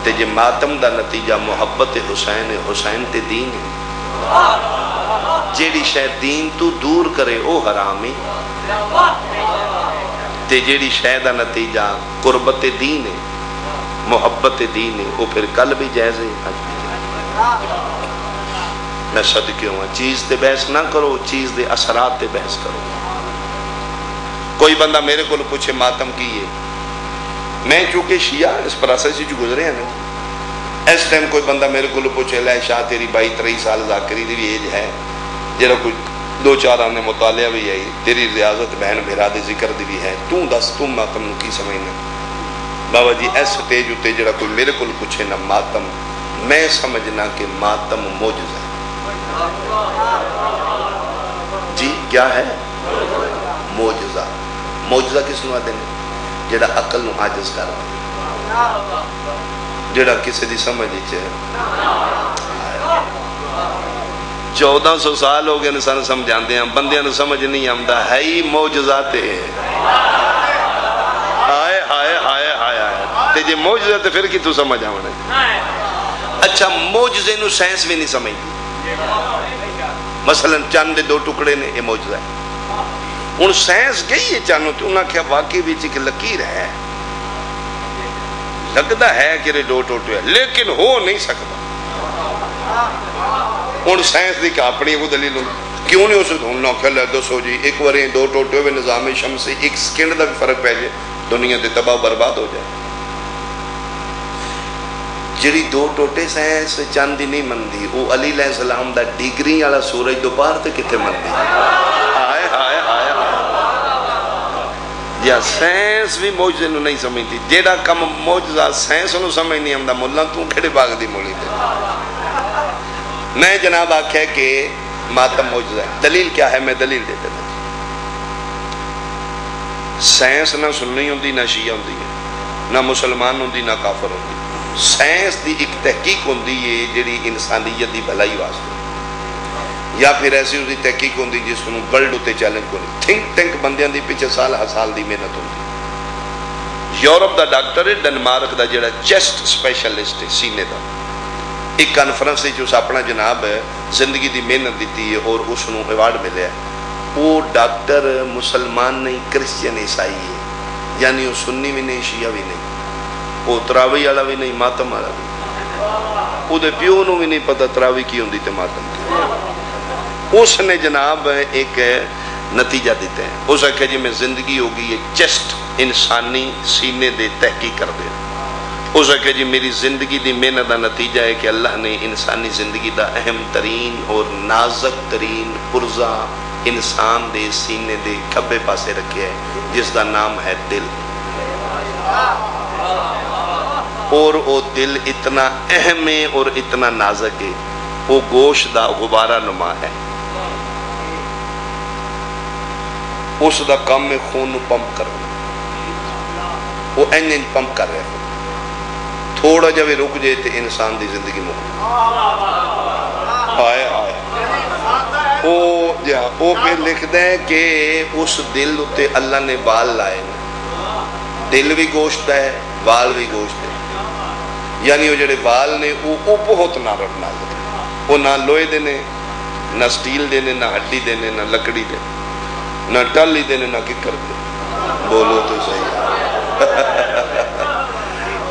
تے جے ماتم دا نتیجہ محبت حسین، حسین تے دین ہے۔ جیڑی شے دین تو دور کرے او حرامی، تے جیڑی شے دا نتیجہ قربت دین ہے، محبت دین ہے، او پھر کل بھی جائز ہے، آج بھی جائز ہے۔ میں صدقے ہوں، چیز تے بحث نہ کرو، چیز دے اثرات تے بحث کرو۔ کوئی بندہ میرے کو پوچھے ماتم کی ہے، میں چونکہ شیعہ اس پروسیس سے جو گزرے ہیں نا، اس ٹائم کوئی بندہ میرے کو پوچھے لے شاہ تیری 22-23 سال ذاکری دی بھی ایج ہے، جیرا کوئی 2-4 آنے مطالعہ بھی ہے، تیری ریاضت بہن بھیرا دے ذکر دی بھی ہے، تم دس تم ماتم نو کی سمجھنا؟ بابا جی اس سٹیج ہوتے جیرا کوئی میرے کو پوچھے نا ماتم، میں سمجھنا کہ ماتم موجزہ ہے۔ جی کیا ہے؟ موجزہ۔ موجزہ کس نو آدھے جڑا عقل نو عاجز کر جڑا کسی دی سمجھ چاہے 1400 سال ہو گئے انسان سمجھان دیا بندیاں نو سمجھ نہیں آمدہ ہے ہی موجزاتے ہائے ہائے ہائے ہائے تے جے موجزاتے پھر کی تو سمجھ آمدہ اچھا موجزے نو سائنس بھی نہیں سمجھ دی مثلا چاند دے 2 ٹکڑے نے یہ موجزہ ہے ان سائنس گئی ہے چانوں تو انہاں کیا واقعی بھی چکے لکیر ہے لگتا ہے کہ یہ 2 ٹوٹے ہیں لیکن ہو نہیں سکتا ان سائنس دی کہ اپنی وہ دلیل کیوں نہیں اسے ڈھونڈنا کھل ہے 200 جی ایک واری 2 ٹوٹے ہوئے نظام شمسی ایک سیکنڈ دا بھی فرق پہ جائے دنیا دے تباہ برباد ہو جائے جڑی 2 ٹوٹے سائنس چاند دی نہیں مندی وہ علی علیہ السلام دا ڈگری والا سورج دوپہر تے کتے مندی ہائے ہائے ہائے یا سائنس بھی موجزے نو نہیں سمجھتی جیڑا کم موجزہ سائنس نو سمجھ نہیں آمدہ ملا تو کھڑے باغ دی مولی دے میں جناب آکھے کہ ماتم موجزہ ہے دلیل کیا ہے میں دلیل دیتے ہیں سائنس نہ سننی ہوندی نہ شیعہ ہوندی ہے نہ مسلمان ہوندی نہ کافر ہوندی سائنس دی ایک تحقیق ہوندی ہے جڑی انسانیت دی بھلائی واسطے یا پھر ایسی ہوندی تحقیق ہوندی جس کو ورلڈ ہوتے چیلنج کو نہیں تھنک ٹینک بندیاں دی پیچھے سال دی محنت ہوندی یورپ دا ڈاکٹر ہے ڈنمارک دا جڑا چیسٹ سپیشلسٹ ہے سینے دا ایک کانفرنس جو اپنا جناب زندگی دی محنت دیتی ہے اور اس نو ایوارڈ ملے ہے وہ ڈاکٹر مسلمان نہیں کرسچن عیسائی ہے یعنی وہ سنی بھی نہیں شیعہ بھی نہیں وہ تراوی والا بھی نہیں ماتم والا بھی وہ دے پیو نو بھی نہیں پتا تراوی کی ہوندی تے ماتم کی اس نے جناب ایک نتیجہ دیتے ہیں اس نے جی میں زندگی ہوگی یہ چیسٹ انسانی سینے دے تحقیق کر دے اس نے جی میری زندگی دی محنت دا نتیجہ ہے کہ اللہ نے انسانی زندگی دا اہم ترین اور نازک ترین پرزہ انسان دے سینے دے کھبے پاسے رکھے ہے جس دا نام ہے دل اور وہ دل اتنا اہم ہے اور اتنا نازک ہے وہ گوشت دا غبارہ نما ہے اس دا کام میں خون پمپ کرنا وہ انجن پمپ کر رہے ہیں تھوڑا جب رک جائے تو انسان دی زندگی مکمل آئے وہ پھر لکھتے ہیں کہ اس دل تے اللہ نے بال لائے دل بھی گوشت ہے بال بھی گوشت ہے یعنی وہ جڑے بال نے وہ بہت نرم نازک وہ نہ لوہے دینے نہ سٹیل دینے نہ ہڈی دینے نہ لکڑی دینے نہ ٹالی دینے نہ ککر دینے بولو تو صحیح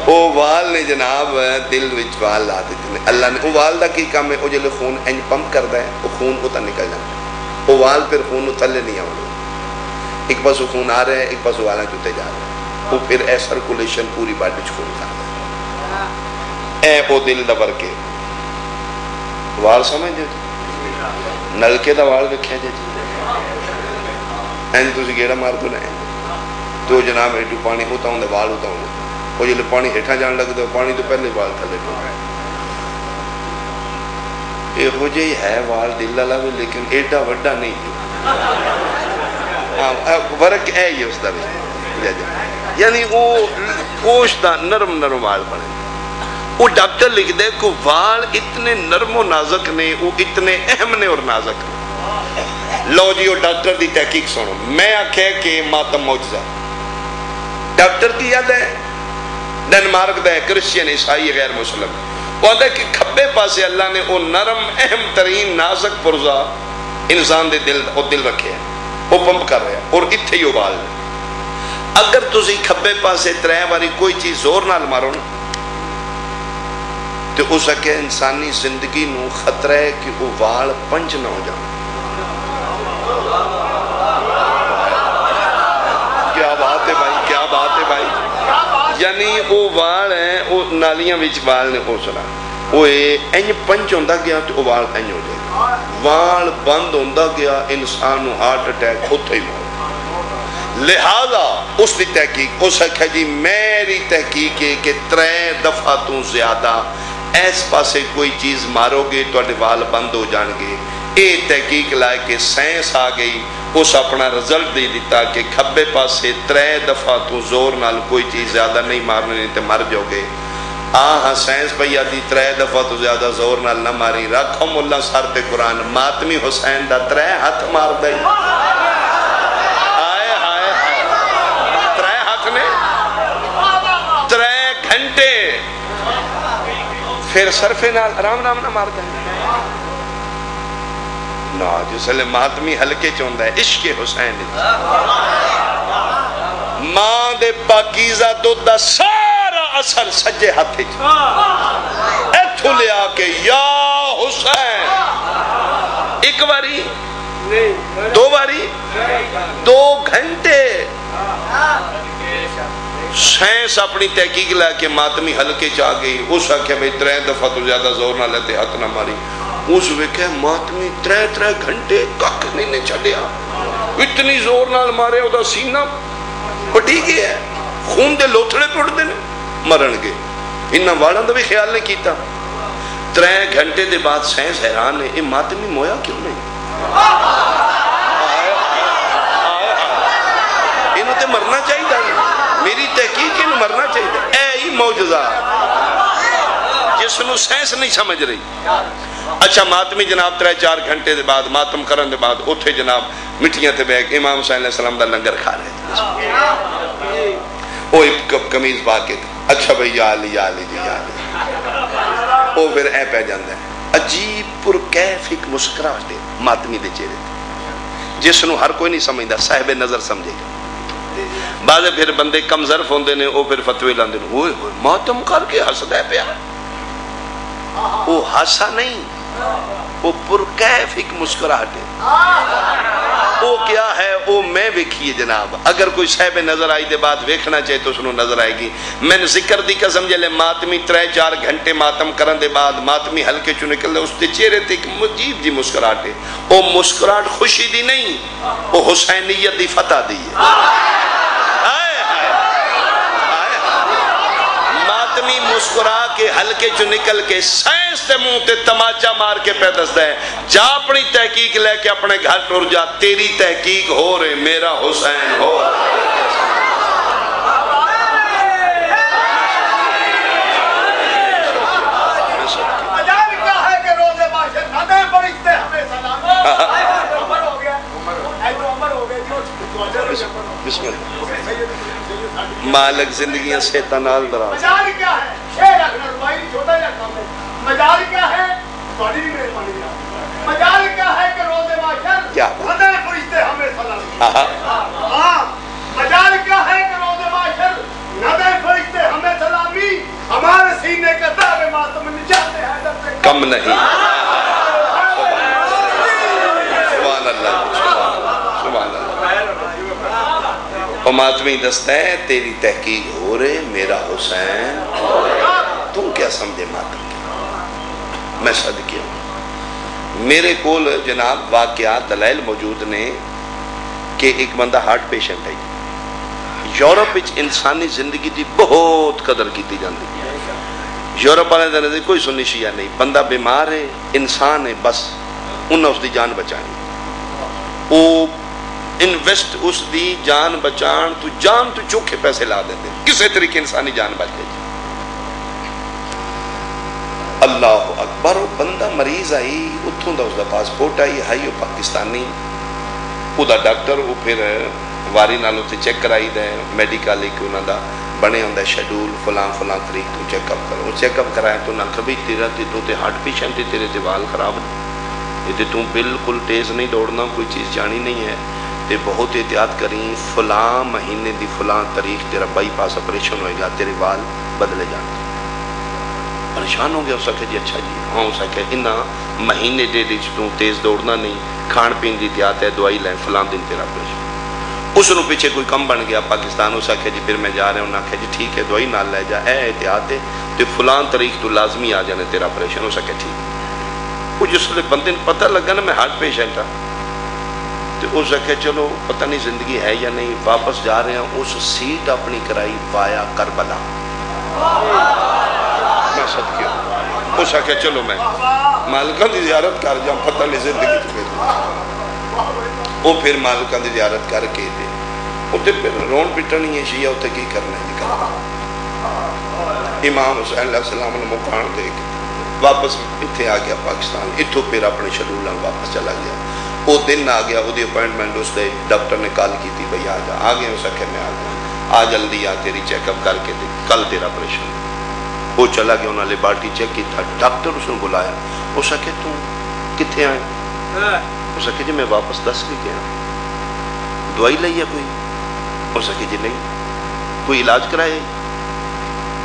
وہ وال نے جناب دل وچ وال لا دیتے ہیں اللہ نے وہ وال دا کی کام ہے وہ جلے خون انج پمپ کرتا ہے وہ خون اتنا نکل جاتا ہے وہ وال پھر خون اتلے نہیں آؤں ایک پاس وہ خون آ رہے ہیں ایک پاس وہ والاں چوتے جا رہے ہیں وہ پھر اے سرکولیشن پوری باڈی چ خون کرتا ہے اے وہ دل دا برکے وال سمجھ جائے نلکے دا وال رکھیا جائے این تو گیڑا مار دو نا تو جناب ایڈو پانی ہوتا ہوں دے وال ہوتا ہوں وہ جلے پانی ہیٹھا جان لگ دے پانی تو پہلے وال تھلے پہ یہ ہو جائی ہے وال دل اللہ بھی لیکن ایڈا وڈا نہیں ورک ہے یہ اس دا بھی یعنی وہ گوشت دا نرم نرم وال بنے وہ ڈاکٹر لکھ دے کہ وال اتنے نرم و نازک نے وہ اتنے اہم نے اور نازک نے لو جی وہ ڈاکٹر دی تحقیق سنو میں آکھے کہ ماتم موجزہ ڈاکٹر کی یاد ہے ڈنمارک دا ہے کرسچین عیسائی غیر مسلم وہ آدھا ہے کہ کھبے پاسے اللہ نے وہ نرم اہم ترین نازک پرزہ انسان دے دل رکھے ہیں وہ پمپ کر رہے ہیں اور اتھے ہی ابال لیں اگر تسی کھبے پاسے ترے باری کوئی چیز زور نال مارو نا تو اس کے انسانی زندگی نو خطرہ ہے کہ وہ وال پنج نہ ہو جائے کیا بات ہے بھائی کیا بات ہے بھائی یعنی وہ وال ہیں وہ نالیاں وچ وال نے پہنچنا وہ انج پنچ ہوندہ گیا تو وہ وال انج ہو جائے وال بند ہوندہ گیا انسان ہارٹ اٹیک اتھے ہی موت لہذا اس دی تحقیق اس ہے جی میری تحقیق ہے کہ 3 دفعہ تو زیادہ ایس پاسے کوئی چیز مارو گے تو اڈے وال بند ہو جان گے اے تحقیق لائے کہ سائنس آ گئی، اس اپنا رزلٹ دے دیتا کہ کھبے پاسے 3 دفعہ تو زور نال کوئی چیز زیادہ نہیں مارنے نہیں تے مر جاؤ گے۔ ہاں سائنس پہ آتی 3 دفعہ تو زیادہ زور نال نہ ماری، رکھو ملا سر تے قرآن ماتمی حسین دا 3 ہاتھ مار دائی، آئے ہائے ہائے 3 ہاتھ نے 3 گھنٹے، پھر صرفے نال آرام نہ مار دائی نا، جس لئے ماتمی ہلکے چوندہ ہے عشق حسین، ماں دے پاکیزہ دودھ دا سارا اثر سجے ہاتھے ایتھو لیا کہ یا حسین، ایک باری 2 باری 2 گھنٹے سائنس اپنی تحقیق لے کے ماتمی ہلکے چاہ گئی، اس آکھے بھئی 3 دفعہ تو زیادہ زور نہ لیتے ہاتھ نہ ماری، اس وقت ماتمی 3 گھنٹے کک نہیں چھڑیا، اتنی زور نال مارے او دا سینہ پٹی گیا ہے، خون دے لوتھڑے پڑ دینے مرن گے، انہاں واڑاں دا بھی خیال نہیں کیتا۔ 3 گھنٹے دے بعد سائنس حیران ہے، یہ ماتمی مویا کیوں نہیں؟ انہوں تے مرنا چاہیے تھا، میری تحقیق انہوں مرنا چاہیے تھا، اے ہی معجزہ جس نو سائنس نہیں سمجھ رہی۔ اچھا ماتمی جناب 3-4 گھنٹے دے بعد ماتم کرن دے بعد اتھے جناب مٹھیاں تے بیگ امام حسین علیہ السلام دا لنگر کھا رہے تھے، وہ ایک کمیز باقی تھا، اچھا بھئی یا علی یا علی جی یا علی، وہ پھر اے پہ جاندہ ہے، عجیب پر کیف ایک مسکراہٹ دے ماتمی دے چہرے تھے جس نو ہر کوئی نہیں سمجھدا، صاحب نظر سمجھے گا، بعض پھر بندے کم ظرف ہوندے نے، وہ پھر فتوی لاندے نے، ہوئے ہوئے ماتم کر کے ہنسدا ہے پیا، وہ ہنسا نہیں، وہ پرکیف ایک مسکراہٹ ہے، وہ کیا ہے وہ میں ویکھیے جناب، اگر کوئی صاحب نظر آئی دے بعد ویکھنا چاہے تو اس نو نظر آئے گی۔ میں نے ذکر دی قسم جلے ماتمی 3-4 گھنٹے ماتم کرن دے بعد ماتمی ہلکے چو نکل دے، اس تے چہرے تے ایک مجیب جی مسکراہٹ ہے، وہ مسکراہٹ خوشی دی نہیں، وہ حسینیت دی فتح دی ہے۔ ماتمی مسکرا کے ہلکے چو نکل کے سائنس تے منہ تے تماچا مار کے پیدستا ہے، جا اپنی تحقیق لے کے اپنے گھر ٹور جا، تیری تحقیق ہو رہے میرا حسین ہو مجال کیا ہے کہ روزے معاشر نہ فرشتے ہمیں سلام عمر ہو گیا ایسو عمر ہو گیا بسم اللہ مالک زندگیاں سے تنال دراز۔ مجال کیا ہے؟ شیر رکھنا روائی چھوٹا یا کام ہے، مجال کیا ہے؟ بڑی بھی میرے پانی دیا، مجال کیا ہے کہ روزے معاشر نہ فرشتے ہمیں سلام، مجال کیا ہے کہ روزے معاشر نہ فرشتے ہمیں سلامی، ہمارے سینے کا دعوے ماتم نجاتے ہیں جب سے کم نہیں۔ سبحان اللہ سبحان اللہ۔ وہ ماتمی دستا ہے تیری تحقیق ہو رہے میرا حسین، تم کیا سمجھے ماتم کی؟ میں صدقے ہوں، میرے کول جناب واقعات دلائل موجود نے کہ ایک بندہ ہارٹ پیشنٹ ہے، یورپ وچ انسانی زندگی دی بہت قدر کیتی جاندی، یورپ والے دے کوئی سنی شیعہ نہیں، بندہ بیمار ہے انسان ہے بس انہاں اس دی جان بچانی، وہ انویسٹ اس دی جان بچان تو جان تو چوکھے پیسے لا دیتے کسے طریقے انسانی جان بچ گئی۔ اللہ اکبر، وہ بندہ مریض آئی اتھوں دا اس دا پاسپورٹ آئی ہائی وہ پاکستانی، وہ دا ڈاکٹر وہ پھر واری نالوں تے چیک کرائی دے میڈیکل ایک انہاں دا بنے ہوندہ شیڈول فلان فلان طریق تو چیک اپ کرو، چیک اپ کرائے تو نہ کبھی تیرا تو تے ہارٹ پیشنٹ تے تیرے تے وال خراب ہے، یہ تو بالکل تیز نہیں دوڑنا، کوئی چیز جانی نہیں ہے، تے بہت احتیاط کریں، فلاں مہینے دی فلاں تاریخ تیرا بائی پاس آپریشن ہوئے گا، تیرے وال بدلے جانے۔ پریشان ہو گیا، اس آکھے جی اچھا جی ہاں، اس آکھے انہاں مہینے دے دی تو تیز دوڑنا نہیں، کھان پین دی احتیاط ہے، دوائی لیں فلاں دن تیرا آپریشن۔ اس نو پیچھے کوئی کم بن گیا پاکستان، اس آکھے جی پھر میں جا رہا ہوں، انہاں آکھے جی ٹھیک ہے دوائی نال لے جا، اے احتیاط ہے تے فلاں تاریخ تو لازمی آ جانے تیرا آپریشن، اس آکھے ٹھیک۔ وہ جس لئے بندے نے پتہ لگا نا میں ہارٹ پیشنٹ ہاں، تو اس آکھے چلو پتہ نہیں زندگی ہے یا نہیں، واپس جا رہے ہیں، اس سیٹ اپنی کرائی وایا کربلا، میں صدقے ہوں، اس آکھے چلو مالکاں دی زیارت کر جاؤں پتہ نہیں زندگی چکے وہ پھر مالکاں دی زیارت کر کے دے اتنے پھر رون پٹنی ہے شیعہ اتنے کی کرنا ہے کرنا امام حسین علیہ السلام نے مکان دے کے واپس اتنے آ گیا پاکستان اتھوں پھر اپنے شیڈول واپس چلا گیا وہ دن آ گیا وہ اپوائنٹمنٹ اس دے ڈاکٹر نے کال کی تھی بھئی آ گیا اس آخر میں آ گیا آ جلدی آ تیری چیک اپ کر کے دے کل تیرا آپریشن وہ چلا گیا انہوں نے لیبارٹری چیک کی تھا ڈاکٹر اس نے بلایا اس آخر تو کتنے آئے اس آخر جی میں واپس 10 کے گیا دوائی لی ہے کوئی اس آخر جی نہیں کوئی علاج کرائے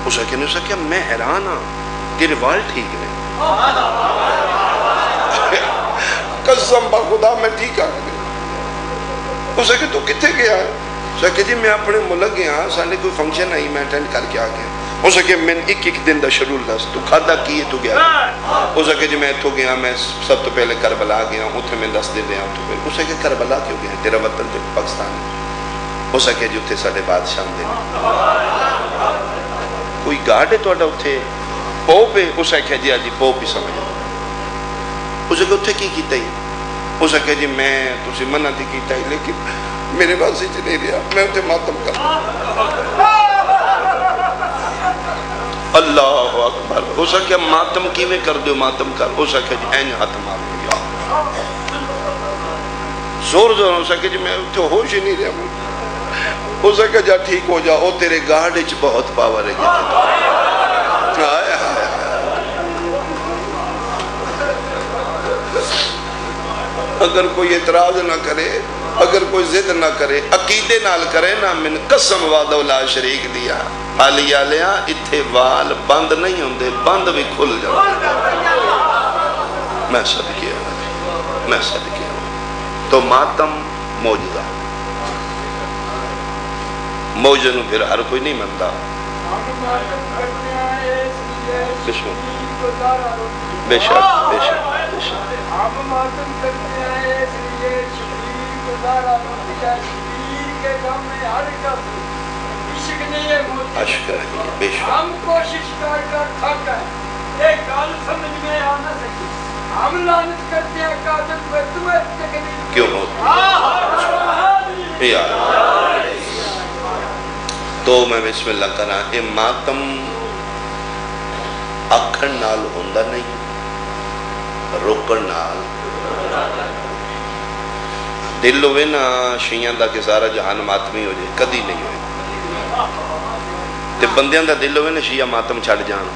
اس آخر نے اس آخر میں حیران ہاں تیرے وال ٹھیک نہیں قسم بخدا میں ٹھیک آ گیا اس آخر تو کتنے گیا ہے اس آخر جی میں اپنے ملک گیا سانے کوئی فنکشن آئی میں اٹینڈ کر کے آ گیا اس آخر میں ایک دن دا شیڈول دس تو کھادا کی تو گیا اس آخر جی میں اتھو گیا میں سب تو پہلے کربلا گیا اتھے میں 10 دن رہا اتھو اس آخر کربلا کیوں گیا تیرا وطن تے پاکستان اس آخر جی اتھے ساڑھے بادشاہ دے کوئی گارڈ ہے توڑا اتھے پو پہ اس آخر جی آجی پو پہ سمجھا اس آخر اتھے کی کیتا ہی اس آخر جی میں تسی منع تھی کیتا ہی لیکن میرے پاس ہی نہیں رہا میں اتھے ماتم کر اللہ اکبر اس آخر ماتم کی میں کر دیو ماتم کر اس آخر جی این ہاتھ مار لیا زور زور اس آخر جی میں اتھے ہوش ہی نہیں رہا اس آخر جا ٹھیک ہو جا او تیرے گارڈ اچ بہت پاور ہے اگر کوئی اعتراض نہ کرے اگر کوئی ضد نہ کرے عقیدے نال کرے نہ من قسم وعدہ لا شریک دیا علی آلیا اتھے وال بند نہیں ہوندے بند بھی کھل جاتے میں صدقے ہوں تو ماتم موجزہ موجزہ پھر ہر کوئی نہیں منتا بے شک بے شک بے شک بے شک عشق نہیں بے شک ہم کوشش کر تھک گئے ایک گل سمجھ میں آ نہ سکی ہم لعنت کرتے ہیں قادر پہ تمہیں تکلیف کیوں ہوتی تو میں بسم اللہ کرنا اے ماتم اکھن نال ہوندہ نہیں روکن نال دل ہوئے نا شیعان دا کہ سارا جہان ماتمی ہو جائے کدی نہیں ہوئے تے بندیاں دا دل ہوئے نا شیعہ ماتم چھڑ جان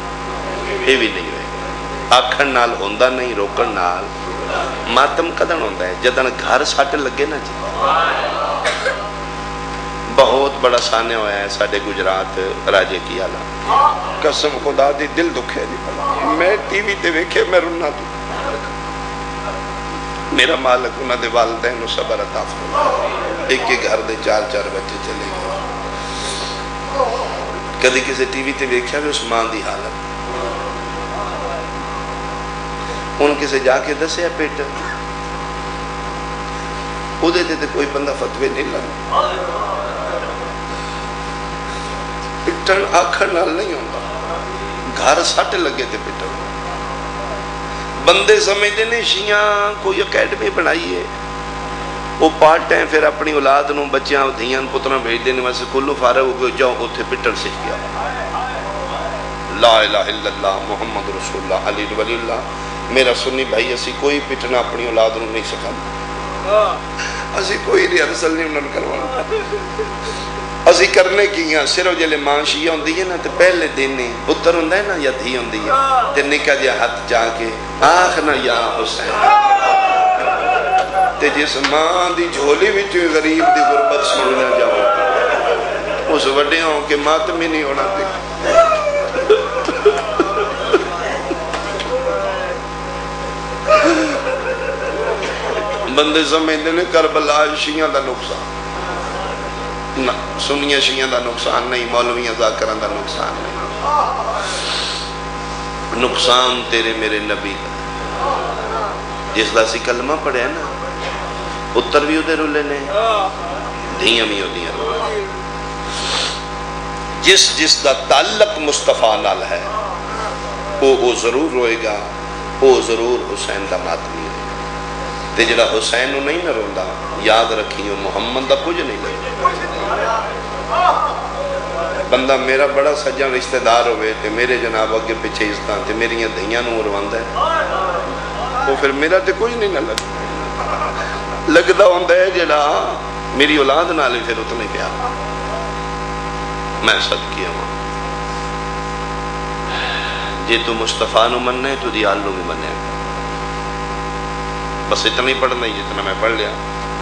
یہ بھی نہیں ہوئے آکھن نال ہوندہ نہیں روکن نال ماتم کدن ہوندہ ہے جدن گھر ساٹھ لگے نا جی بہت بڑا سانے ہویا ہے ساڑھے گجرات راجے کی آلہ قسم خدا دی دل دکھے دی میں ٹی وی تے ویکھے میں رننا دی میرا مالک انہاں دے والدین صبر عطا فرمائے ایک کے گھر دے 4 بچے چلے گئے کدی کسی ٹی وی تے ویکھیا بھی اس ماں دی حالت ان کسے جا کے دسے پیٹ او دے تے کوئی بندہ فتوے نہیں لگا پٹن آکھر نال نہیں ہوندہ گھر سٹ لگے تھے پٹن بندے سمجھتے نے شیعہ کوئی اکیڈمی بنائی ہے وہ پارٹ ٹائم پھر اپنی اولاد نو بچیاں دھیاں پترہ بھیج دینے واسے کلو فارغ ہو گئے جاؤ اتھے پٹن سیکھ گیا لا الہ الا اللہ محمد رسول اللہ علی ولی اللہ میرا سنی بھائی اسی کوئی پٹنا اپنی اولاد نو نہیں سکھا اسی کوئی ریہرسل نہیں انہوں نے کروانا اسی کرنے کی ہیں صرف جلے ماں شیعہ ہوندی ہے نا تے پہلے دن نہیں پتر ہوندہ ہے نا یا دھی ہوندی ہے تے نکا جا ہاتھ جا کے آخنا یا حسین تے جس ماں دی جھولی وچ غریب دی غربت سننا جاؤ اس وڈے ہوں کہ ماتم ہی نہیں ہونا تھی بندے سمجھتے نے کربلا شیعہ دا نقصان سنیہ شیعہ دا نقصان نہیں مولویہ ذاکران دا نقصان نہیں نقصان تیرے میرے نبی دا جس دا سی کلمہ پڑھے نا پتر بھی ادھر رولے نے دھیاں بھی ادھر جس دا تعلق مصطفیٰ نال ہے وہ ضرور روئے گا وہ ضرور حسین دا ماتمی ہے تے جڑا حسین نو نہیں نہ روندا یاد رکھیو محمد دا کچھ نہیں لگا بندہ میرا بڑا سجن رشتہ دار ہوئے تے میرے جناب اگے پیچھے عزتاں تے میریاں دھیاں نو رواندا ہے وہ پھر میرا تے کچھ نہیں نہ لگدا ہوندا ہے جڑا میری اولاد نال پھر اتنے پیار میں صدقے ہوں جے تو مصطفیٰ نو مننے تو دیال نو بھی مننے بس اتنا ہی پڑھنا ہی جتنا میں پڑھ لیا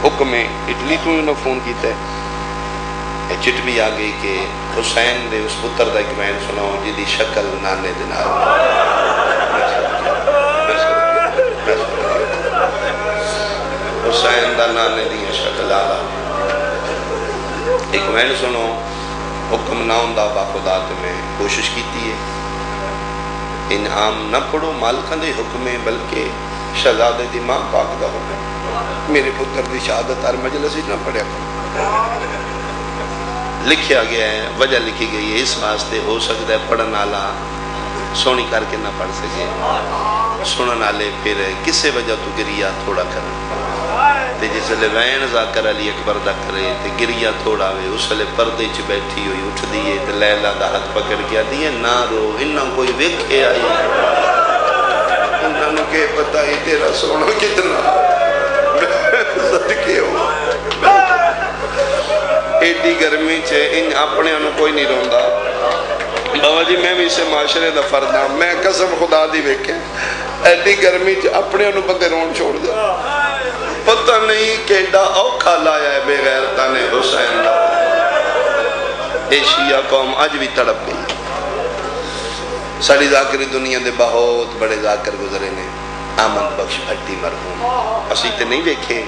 حکم اٹلی تو انہوں فون کیتا ہے چٹ بھی آ گئی کہ حسین دے اس پتر دا ایک میں سناؤں جدی شکل نانے دنار حسین دا نانے دیا شکل آلہ ایک میں سنو حکم نہ ہوں دا با خدا تمہیں کوشش کیتی ہے انعام نہ پڑھو مالکان دے حکمیں بلکہ شہزادے دی ماں پاک دا حکم میرے پتر دی شہادت ہر مجلس ہی نہ پڑھیا لکھیا گیا ہے وجہ لکھی گئی ہے اس واسطے ہو سکتا ہے پڑھن والا سونی کر کے نہ پڑھ سکے سنن والے پھر کسے وجہ تو گریا تھوڑا کرن تے جس لے وین ذاکر علی اکبر دا کرے تے گریا تھوڑا وے اس لے پردے چ بیٹھی ہوئی اٹھ دیئے تے لیلا دا ہاتھ پکڑ گیا دیئے نہ رو انہاں کوئی ویکھے آئی انہاں نو کہ پتہ ہی تیرا سونا کتنا صدقے ہو ایڈی گرمی چھے ان اپنے انہوں کوئی نہیں روندا بابا جی میں بھی اسے معاشرے دا فردہ میں قسم خدا دی بیکھے ایڈی گرمی چھے اپنے انہوں بندے رون چھوڑ دے پتہ نہیں کیڈا اوکھا لایا ہے بے غیرتہ نے حسین دا اے شیعہ قوم آج بھی تڑپ گئی ساڑی ذاکری دنیا دے بہت بڑے ذاکر گزرے نے آمد بخش بھٹی مرحوم اسی تے نہیں دیکھے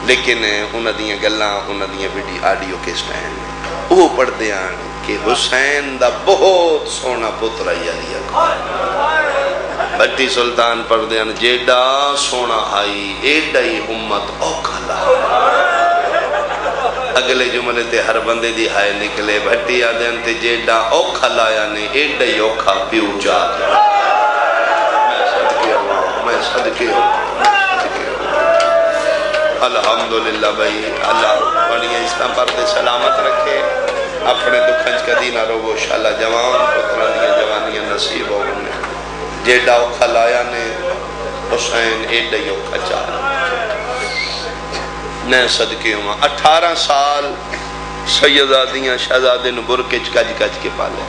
لیکن انہاں دیاں گلاں انہاں دیاں ویڈی آڈیو کے سٹینڈ وہ پڑھ دیاں کہ حسین دا بہت سونا پتر آئی علی بھٹی سلطان پڑھ دیاں جیڈا سونا آئی ایڈا ہی امت اوکھا لا اگلے جملے تے ہر بندے دی ہائے نکلے بھٹی آدھیں تے جیڈا اوکھا لایا نے ایڈا ہی اوکھا پیو جا میں صدقے ہوں الحمدللہ بھائی اللہ بڑی اسلام پر دے سلامت رکھے اپنے دکھنج کدی نہ رو وہ شاءاللہ جوان پترہ دیا جوانیاں نصیب ہو انہیں جیڈا اوکھا لایا نے حسین ایڈا ہی اوکھا چاہ میں صدقے ہوں 18 سال سیدادیاں شہزادے نبر کے چکج کج کے پالے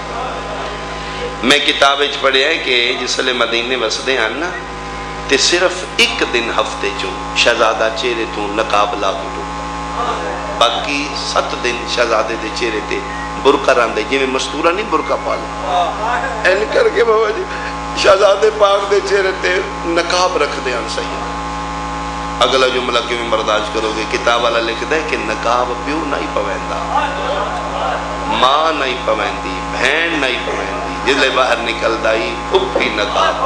میں کتابیں پڑھے ہیں کہ جس لئے مدینے وسدے ہیں نا تے صرف ایک دن ہفتے چوں شہزادہ چہرے تو نقاب لا کو باقی 7 دن شہزادے دے چہرے تے برکہ راندے جی میں مستورہ نہیں برکہ پالے این کر کے بابا جی شہزادے پاک دے چہرے تے نقاب رکھ دے ان صحیح اگلا جملہ کیوں میں برداشت کرو گے کتاب والا لکھ دے کہ نقاب پیو نہیں پویندا ماں نہیں پویندی بہن نہیں پویندی جلے باہر نکل دائی پھپھی نقاب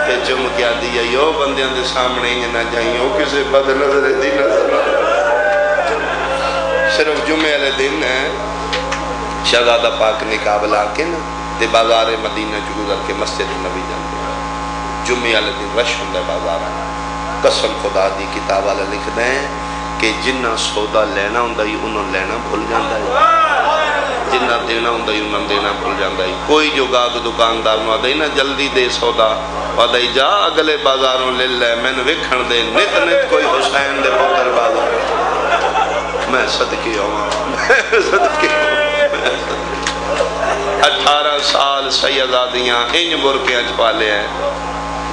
کہ چم کیا دیا یو بندیاں دے سامنے ہی نہ جائیں ہو کسے بد نظر دی نظر صرف جمعے علیہ دن شہزادہ پاک نقاب لا کے نا تے بازار مدینہ جو گزر کے مسجد نبی جانتے ہیں جمعے علیہ دن رش ہوں دے بازار قسم خدا دی کتاب والا لکھ دیں کہ جنہ سودا لینا ہوں دائی انہوں لینا بھول جاندہ ہے جنہ دینا ہوں دائی انہوں دینا بھول جاندہ ہے کوئی جو گاگ دکاندار نو دائی نا جلدی دے سودا وادائی جا اگلے بازاروں لے لے میں نے وکھن دے نت نت کوئی حسین دے پتر بازار میں صدقے ہوں میں صدقے ہوں 18 سال سیدادیاں انج برکے اج پالے ہیں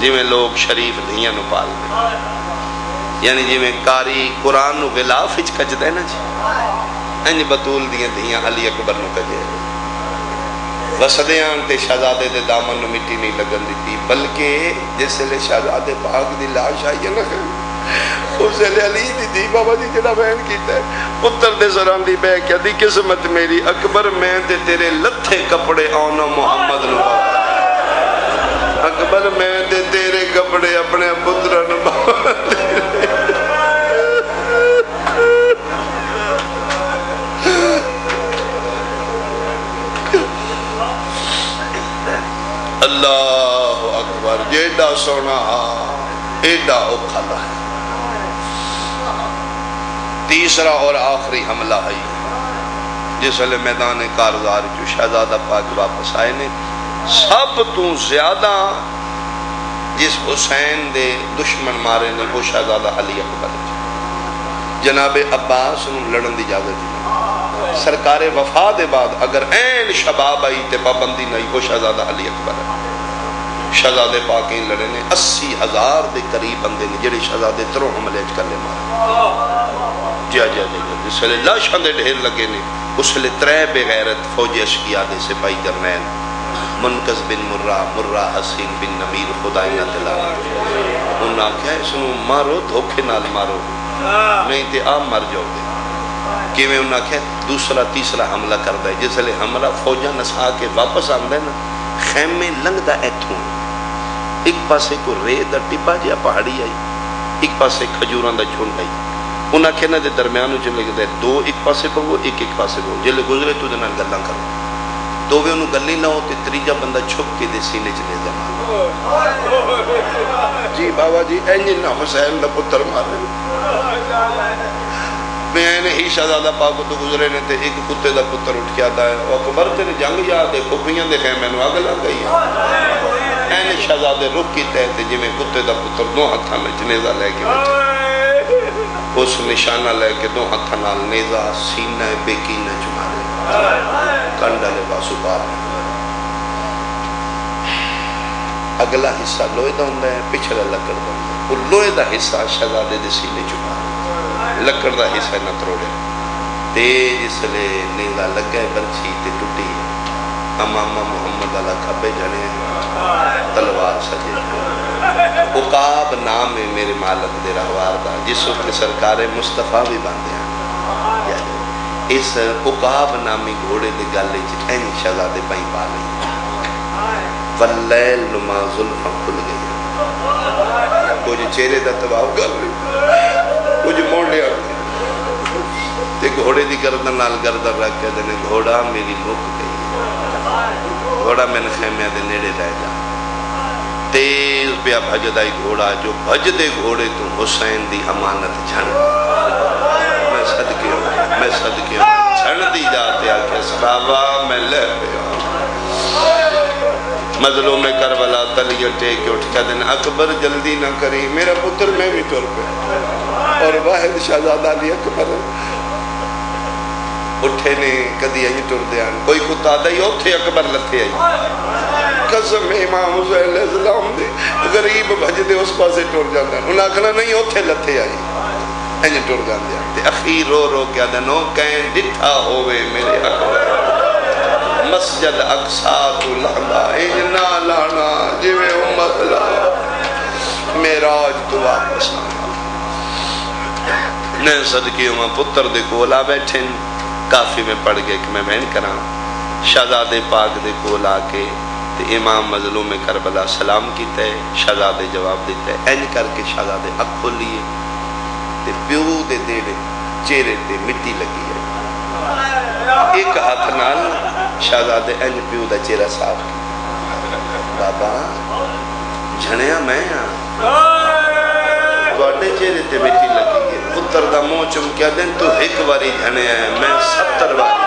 جی میں لوگ شریف دھیاں نو پال دیں یعنی جی میں کاری قرآن نو غلاف اچ کج دے نا جی انج بطول دیاں دھیاں علی اکبر نو کجے وسدیاں تے شہزادے دے دامن نو مٹی نہیں لگن دیتی بلکہ جیسے لے شہزادے پاک دی لاش آئی ہے نا اسے لے علی دی دی بابا جی جڑا بہن کیتا ہے پتر دے سران دی بے کیا دی قسمت میری اکبر میں تے تیرے لتھے کپڑے آنا محمد نو بابا اکبر میں تے تیرے کپڑے اپنے پترہ نو بابا اللہ اکبر سونا ایڈا اوکھا ہے۔ تیسرا اور آخری حملہ ہے جس ویلے میدان کارزار جو شہزادہ پاک واپس آئے نے، سب تو زیادہ جس حسین دے دشمن مارے نے وہ شہزادہ علی اکبر، جناب عباس نو لڑن دی اجازت دی، سرکار وفا دے بعد اگر این شباب آئی تے پابندی نہیں، وہ شہزادہ علی اکبر ہے۔ شہزادے پاکیں لڑے نے 80,000 دے قریب بندے نے جڑے شہزادے تروں حملے چ کرنے مارے۔ جس ویلے لاشاں دے ڈھیر لگے نے، اس ویلے 3 بغیرت فوجی اشقیا دے سپاہی جرنیل منقذ بن مرہ حسین بن نمیر خدائیاں تلانا، انہوں نے کہا اس نو مارو، دھوکے نال مارو، نہیں تے آپ مر جاؤ گے۔ کہ میں انہوں نے کہا دوسرا تیسرا حملہ کردہ ہے، جس ویلے حملہ فوجاں نسا کے واپس آندہ ہے نا، خیمے لنگدہ ایتھوں، ایک پاسے کو ریت دا ٹپا جیا پہاڑی آئی، ایک پاسے کھجوران دا جھنڈ آئی، انہاں کہنا دے درمیان چلے گئے دو ایک پاسے کو ایک پاسے کو، جلے گزرے تو دنال گلّاں کرو، دو وے انہوں گلی نہ ہوتے، تریجہ بندہ چھپ کے دے سینے چلے زمان۔ جی بابا جی اینجن نہ حسین دا پتر مارے، میں نے ہی شہزادہ پاک تو گزرے نے تے ایک کتے دا پتر اٹھ کے آتا ہے، اور اکبر تیرے جنگ یاد ہے، کھپیاں دے خیمے نو آگ لگ گئی ہیں۔ این شہزادے رک کی تحتے جی میں کتے دا پتر 2 ہتھاں میں جنیزہ لے کے بیٹھے، اس نشانہ لے کے 2 ہتھاں نال نیزہ سینہ بیکینہ چمارے، کنڈا لے باسو پار میں۔ اگلا حصہ لوہے دا ہوں ہے، پچھلا لکڑ دا ہوں ہے، وہ لوہے دا حصہ شہزادے دے سینے چمارے، لکڑ دا حصہ نہ تروڑے، تے جس لے نیزہ لگ گئے برچی تے ٹوٹی ہے، امامہ محمد اللہ کھبے جنے تلوار سجے۔ عقاب نام ہے میرے مالک دے رہوار دا، جس وقت سرکار مصطفیٰ بھی باندھے ہیں، اس عقاب نامی گھوڑے دے گالے این شہزادے بائی پا لئی، واللیل نما ظلفہ کھل گئی، کچھ چہرے دا تباہ کر رہی، کچھ موڑے آ گئے، تے گھوڑے دی گردن نال گردن رکھ کے دینے گھوڑا میری مک گئی، گھوڑا میں نے خیمے دے نیڑے رہ جا، تیز پیا بھجدائی گھوڑا، جو بھج دے گھوڑے تو حسین دی امانت جھن، میں صدقے ہوں چھڑ دی جاتے آکے صحابہ میں لے پیا، مظلوم کربلا تلیہ ٹیک اٹھ کے دن اکبر جلدی نہ کری، میرا پتر میں بھی ٹور پہ، اور واحد شہزادہ علی اکبر اٹھے نے کدی آئی ٹور دیان، کوئی کتا دائی اوتھے اکبر لتھے آئی، قسم امام حسین علیہ السلام دے غریب بھج دے اس پاسے ٹور جاندہ ہے، انہاں کہنا نہیں اوتھے لتھے آئی، اینجے ٹور جاندے ہیں، اخیر رو رو کیا دنوں کہیں ڈٹھا ہوئے میرے اکبر، مسجد اقصیٰ تو لہندا انجنا لانا جوے امت لا، میراج تو واپس آنا، نئے صدقی ہوں پتر دے کولا بیٹھیں، کافی میں پڑھ گئے کہ میں بہن کرام، شہزادے پاک دے کولا کے تے امام مظلوم کربلا سلام کی تے شہزادے جواب دیتے این کر کے شہزادے اک کھولیے تے پیو دے دیڑے چہرے تے مٹی لگی ہے، ایک ہاتھ نال شہزادے این پیو دا چہرہ صاف کی، بابا جھنیا میں گوڑے چہرے تے مٹی لگی ہے، پتر دا مو چمکیا دن تو ایک باری جھنیا ہے، میں 70 باری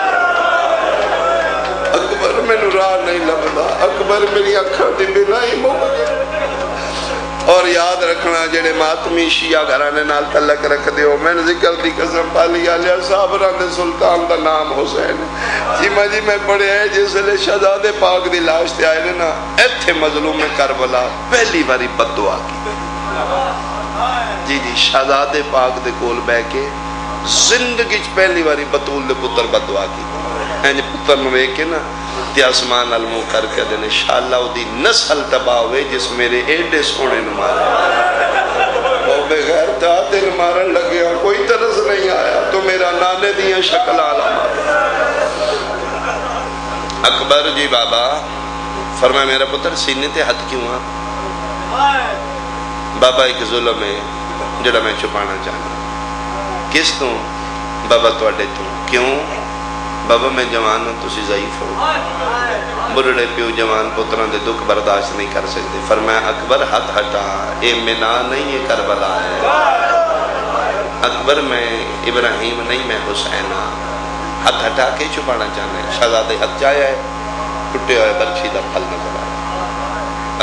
اکبر میں راہ نہیں لبدا، اکبر میری اکھا دی بنائی موقع، اور یاد رکھنا جڑے ماتمی شیعہ گھرانے نال تعلق رکھ دیو، میں نے ذکر دی قسم پالی آلیا صابران دے سلطان دا نام حسین، جی میں پڑھے ہیں جس لئے شہزادے پاک دی لاش تے آئے نا، ایتھے مظلوم کربلا پہلی باری بد دعا کی، جی شہزادے پاک دے کول بے کے زندگی پہلی باری بطول دے پتر بد دعا کی، این پتر نوے کے نا تی آسمان علمو کر کے دن انشاءاللہ دی نسل تباہ ہوئے جس میرے ایڈے سونے نمارے، وہ بغیر تا دل مارن لگیا، کوئی طرز نہیں آیا تو میرا نانے دیا شکل آلہ، اکبر جی بابا فرمایا میرا پتر سینے تے حد کیوں بابا ایک ظلم ہے جڑا میں چھپانا چاہنا، کس تو بابا تو اڈے تو کیوں بابا میں جوان ہوں تسی ضعیف ہو، بڑھڑے پیو جوان پتران دے دکھ برداشت نہیں کر سکتے. فرمایا اکبر ہاتھ ہٹا، اے منا نہیں یہ کربلا ہے. اکبر میں ابراہیم نہیں میں حسین ہاں. ہاتھ ہٹا کے چھپانا چاہنا ہے. شہزادے ہاتھ چاہیا ہے، ٹوٹے ہوئے برچھی دا پھل نظر آیا.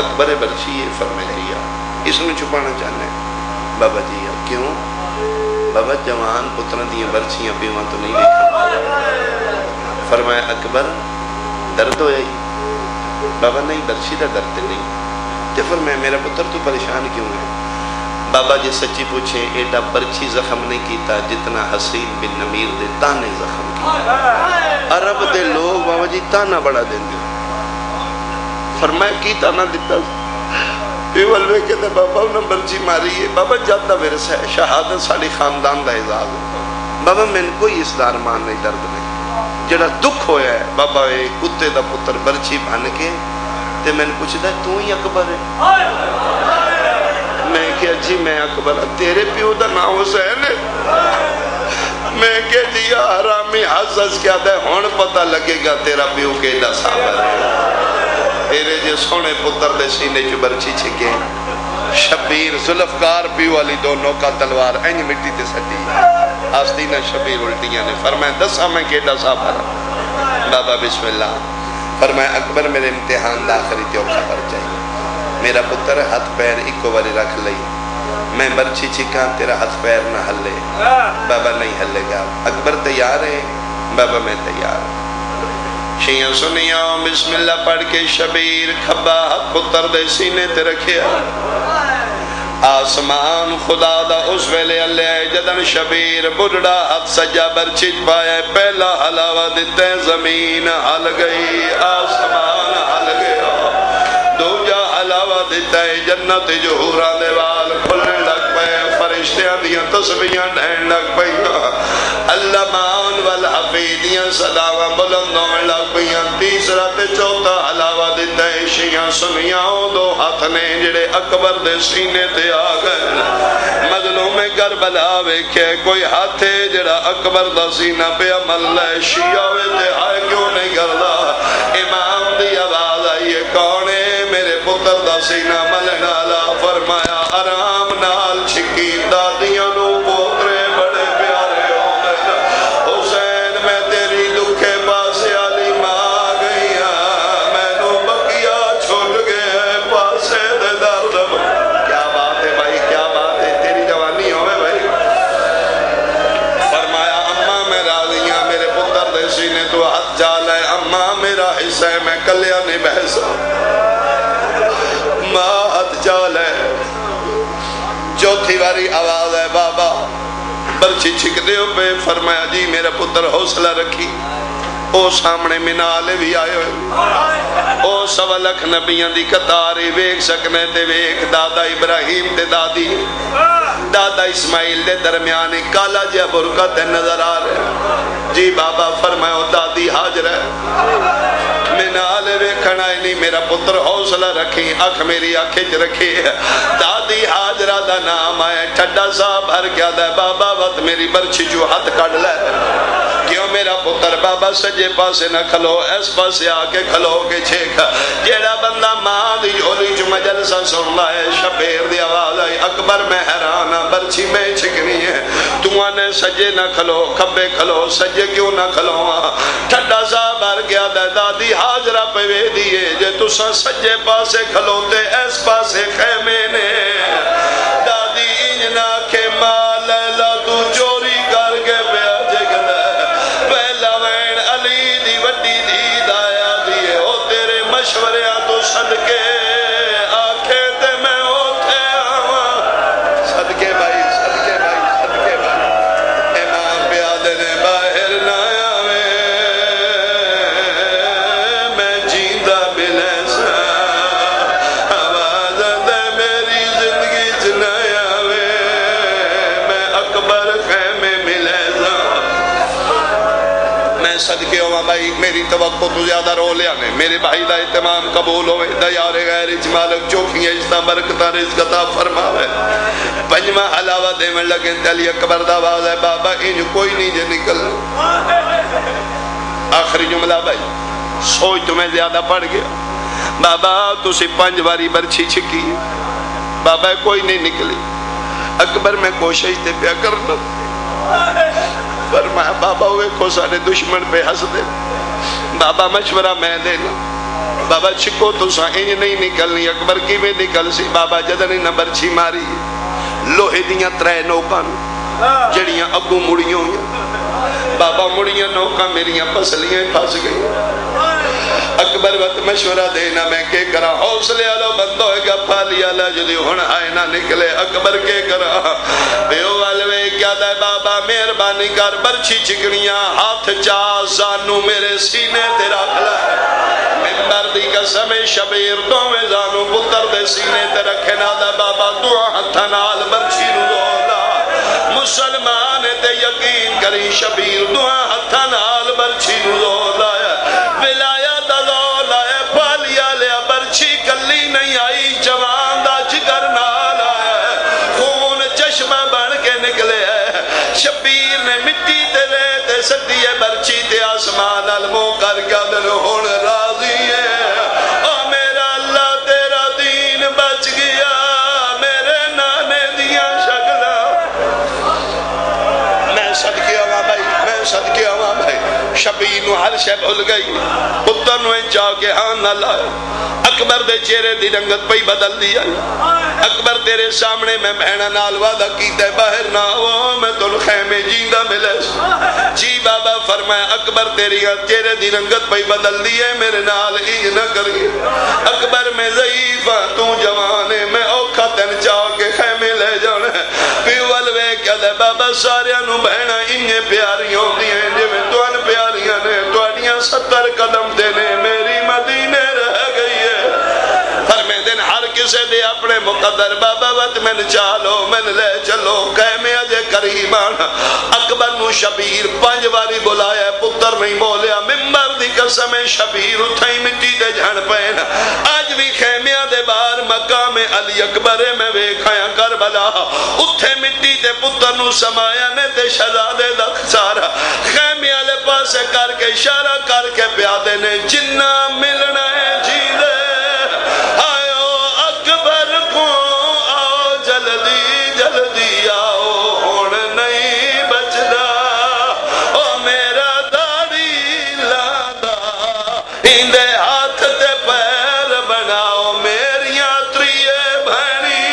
اکبر برچھی یہ فرمایا جی اس میں چھپانا چاہنا ہے. بابا جی کیوں؟ بابا جوان پتران دیاں برچیاں پیوان تو نہیں دیکھا. فرمایا اکبر درد ہویا ہی؟ بابا نہیں برچی دا درد نہیں. تے فرمایا میرا پتر تو پریشان کیوں ہے؟ بابا جی سچی پوچھیں ایڈا برچی زخم نہیں کیتا جتنا حسین بن نمیر دے تانے زخم کیتا. عرب دے لوگ بابا جی تانا بڑا دیں دے. فرمایا کی تانا دیتا پیول میں کہتے بابا انہوں برچی ماری ہے. بابا جادہ ورس ہے، شہادت ساڑی خاندان دا اعزاز ہے. بابا میں نے کوئی اس دارمان نہیں درد نہیں. جڑا دکھ ہویا ہے بابا اے کتے دا پتر برچی بھان کے تے میں نے پوچھ دا تو ہی اکبر ہے؟ میں کہا جی میں اکبر ہوں. تیرے پیو دا نام حسین ہے؟ میں کہا جی حرامی حسس کیا دے ہون پتہ لگے گا تیرا پیو کے دا صابر ہے. تیرے جے سونے پتر دے سینے جو برچی چھکے شبیر ذوالفقار پیو والی دونوں کا تلوار اینج مٹی تے سٹی آستینہ شبیر الٹیاں نے. فرمایا دسا میں کیڈا صابر ہوں. بابا بسم اللہ. فرمایا اکبر میرے امتحان دا آخری تیو خبر چاہیے. میرا پتر ہاتھ پیر ایکو باری رکھ لئی، میں برچی چھکاں تیرا ہاتھ پیر نہ ہلے. بابا نہیں ہلے گا. اکبر تیار ہے؟ بابا میں تیار ہوں. شیعہ سنیا بسم اللہ پڑھ کے شبیر کھبا ہاتھ پتر دے سینے تے رکھیا. آسمان خدا دا اس ویلے اللہ جدن شبیر بڑھڑا ہاتھ سجا برچیت پایا. پہلا حلاوہ دیتے زمین ہل گئی، آسمان ہل گیا. دوجا حلاوہ دیتا ہے جنت جو حوران دے وال کھلنے لگ پائے، فرشتیاں دیاں تسبیحاں ڈھین لگ پائیں، اللہ مان والحفیدیاں صداواں بلندوں میں لگ پائیں. تیسرا تے چوتھا حلاوہ دیتا ہے شیعہ سنیاں دو ہاتھ نے جڑے اکبر دے سینے تے آ گئے. مظلوم کربلا ویکھے کوئی ہاتھ ہے جڑا اکبر دا سینہ پہ عمل لے. شیعہ ویتے آئے کیوں نہیں کردا؟ امام دی آواز آئیے کون ہے میرے پتر دا سینہ ملنا لا. فرمایا آرام نال چھکی دادیاں نو پوترے بڑے پیارے ہو گئے. حسین میں تیری دکھے پاسے علی ماں گئی ہاں، میں نو بکیا چھوٹ گئے پاسے دے درد. کیا بات ہے بھائی، کیا بات ہے، تیری جوانی ہوئے بھائی. فرمایا اماں میں راضیاں میرے پتر دے سینے تو ہاتھ جال ہے. اماں میرا حصہ ہے میں کلیا نہیں بحثا. ماں ہاتھ جال ہے. چوتھی باری آواز ہے بابا برچی چھک دے ہو پہ. فرمایا جی میرا پتر حوصلہ رکھی. او سامنے منالے بھی آئے ہوئے، او سوا لکھ نبیان دی قطاری ویک سکنے تے ویک دادا ابراہیم تے دادی دادا اسماعیل دے درمیانی کالا جا برکہ تے نظر آ رہے. جی بابا فرمایا دادی حاضر ہے. منالے ویکھن آئے نہیں. میرا پتر حوصلہ رکھی، آنکھ میری آنکھیں رکھی. دادی حاجرہ دا نام آئے. ٹھڈا صاحب ہر کیا دے بابا وقت میری برچی جو ہاتھ کڑ لے. کیوں میرا پتر بابا سجے پاسے نہ کھلو، اس پاسے آکے کھلو کے چھیک. جیڑا بندہ ماں دی جھولی جو مجلسہ سن لائے. شبیر دی آواز آئی اکبر میں حیران برچی میں چھکنی ہے. تو آنے سجے نہ کھلو کھبے کھلو، سجے کیوں نہ کھلو؟ ٹھڈا صاحب ہر کیا دے دادی حاجرہ پہ وے دیئے جے تو سجے پاسے کھلوتے اس پاسے خیمے نے. دادی انجنا کے مال لا تو چوری کر کے پیا جگدہ. پہلا وین علی دی وڈی دید آیا دیئے او تیرے مشوریاں تو صدقے آنکھیں تے میں ہوتے آواں. صدقے بھائی، صدقے بھائی، صدقے بھائی. امام پیادے نے باہر نہ آوے میں جیندہ ملے سا. آواز دے میری زندگی چنہ آوے میں اکبر خیمے ملے سا. میں صدقے ہوا بھائی میری توقع تو زیادہ رو لیا نے. میرے بھائی دا اہتمام قبول ہوئے. دیار غیر اجمالک چوکھی اجتا برکتہ رزق عطا فرماوے. پنجمہ علاوہ دے میں لگیں علی اکبر دا آواز ہے بابا انج کوئی نہیں جے نکل. آخری جملہ بھائی سوچ تمہیں زیادہ پڑ گیا. بابا تسی 5 باری برچھی چھکی, بابا کوئی نہیں نکلی. اکبر میں کوشش تے پیا کرنا. فرمایا بابا ہوئے کو سارے دشمن پہ ہنس دے. بابا مشورہ میں دینا. بابا چھکو تو سا انج نہیں نکلنی. اکبر کی میں نکل سی. بابا جدنی نہ برچھی ماری لوہے دیاں 3 نوکاں جڑیاں اگوں مڑیاں ہوئیں. بابا مڑیاں نوکاں میریاں پسلیاں پھنس گئی. اکبر وقت مشورہ دینا میں کے کرا. حوصلے آلو بندو ہے گا پھالی آلہ جدی ہون آئے نہ نکلے. اکبر کے کرا بیو والوے کیا دے بابا مہربانی کر برچھی چکنیاں ہاتھ چاہ زانو میرے سینے تیرا کھلا ہے. ممبر دی قسم شبیر دوویں زانو پتر دے سینے تے رکھے نہ دے بابا دعا ہتھا نال برچھی نو دولا. مسلمان تے یقین کری شبیر دعا ہتھا نال برچھی نو دولا. ولایا دلولا ہے پالیا لیا برچھی کلی نہیں آئی. جوان دا جگر نال آیا خون چشمہ بن کے نکلے ہے. شبیر نے مٹی تے ریتے سٹی ہے برچھی تے آسمان علموں کر کے دل ہون راضی ہے. او میرا اللہ تیرا دین بچ گیا. میرے نانے دیا شکلہ میں صدقے آواں بھائی, میں صدقے آواں بھائی. شبیر نو ہر شے بھول گئی. پتر نو چاہ کے ہاں نہ لائے. اکبر دے چہرے دی رنگت پہ بدل دیا. اکبر تیرے سامنے میں بہنہ نال وعدہ کیتا ہے باہر نہ ہو میں تو خیمے جیندہ ملے. جی بابا فرمایا اکبر تیری چہرے دی رنگت پہ بدل دیے میرے نال انج نہ کری. اکبر میں ضعیف ہاں تو جوان ہے میں اوکھا تن چاہ کے خیمے لے جانا. پیول وے کیا دے بابا سارے انو بہنہ انجے پیاری ہوں دی ہیں جو میں تو ان پیاریاں نے تو انیاں 70 قدم دینے میری مدینے رہ گئی ہے. فرمے دن ہر کسے دے اپنے مقدر بابا وقت میں چالو میں لے چلو قیمے اجے قریب آنا. اکبر نو شبیر 5 باری بلایا پتر نہیں بولیا. ممبر دی قسم شبیر اتھائی مٹی دے جھن پہنا. آج بھی خیمیاں دے بار مقام علی اکبر میں ویکھایا کربلا اتھے مٹی دے پتر نو سمایا نے تے شہزادے دا سارا خیمیاں لے پاسے کر کے اشارہ کر کے پیادے نے جنہ ملنا ہے جی دے. آئو اکبر کو آؤ جلدی جلدی آؤ ہون نہیں بچدا. او میرا داڑی لادا اندے ہاتھ تے پیر بناؤ میریاں تریے بھینی.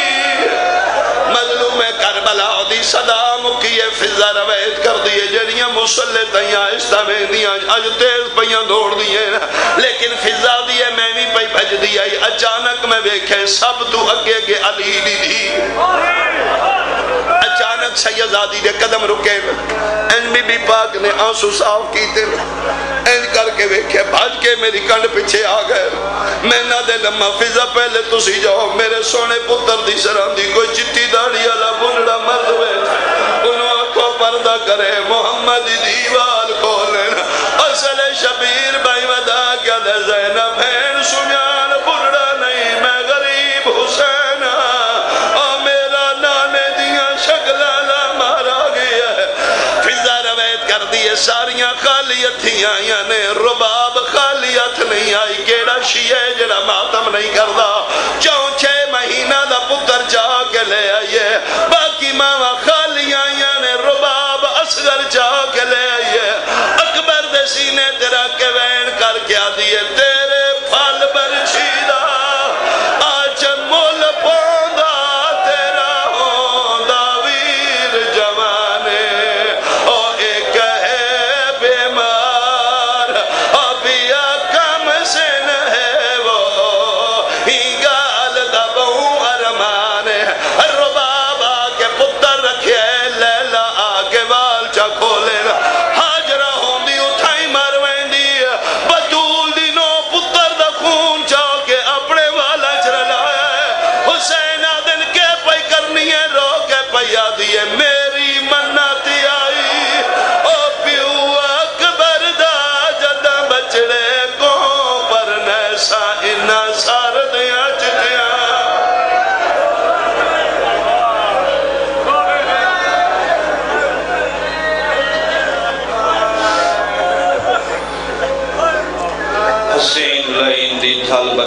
مظلوم کربلا دی صدا مکیے فضا روایت کر دیے جڑیاں مسلح تیاں آہستہ میں دیاں اج تیز پیاں دوڑ دیے لیکن فضا دیے میں بھی پئی بھج دیا. اچانک میں دیکھے سب تو اگے گے علی دی. اچانک سیدزادی دے قدم رکے این بی بی پاک نے آنسو صاف کیتے این کر کے دیکھے بھاج کے میری کنڈ پیچھے آ گئے. میں نہ دے لمحہ فضا پہلے تسی جاؤ میرے سونے پتر دی سراندی کوئی چٹی داڑی والا بنڑا مرد ہوئے انہوں آنکھوں پردہ کرے محمد دیوال کھولنا. اصل شبیر بھائی ودا کیا دے زینب بہن سمیان بنڑا نہیں میں غریب حسین. او میرا نانے دیاں شکلالا مارا گیا ہے. فضا روایت کر دیے ساریاں خالیت ہی آئیاں نے رباب خالیت نہیں آئی. کیڑا شیعہ جڑا ماتم نہیں کردا 4 مہینہ دا پتر جا کے لے آئیے. باقی ماں خالی آئیاں نے رباب اصغر جا کے لے آئیے. اکبر دے سینے تیرا کے وین کر کے آدھیے تیرے پھل برچیدہ آج مول پوندا تیرا ہوندا ویر جوانے. او ایک ہے بیمار ابیا کم سے نہ وہ ہی گال دبوں ارمان. رباب آکے پتر رکھے لیلہ آکے وال چا کھولے. حاجرہ ہوندی اٹھائی مروین دی بطول دی نو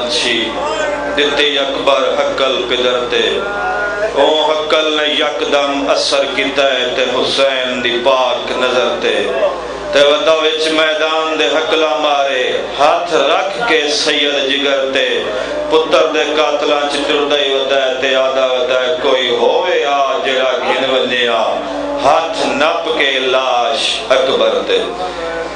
بادشی دتی اکبر حقل پدرتے او حقل نے یکدم اثر کیتا ہے تے حسین دی پاک نظر تے ودہ وچ میدان دے حقلہ مارے ہاتھ رکھ کے سید جگر تے پتر دے قاتلاں چٹر دائی ودہ تے آدھا ودہ کوئی ہوئے آ جڑا گھن ونیا ہاتھ نپ کے لاش اکبر تے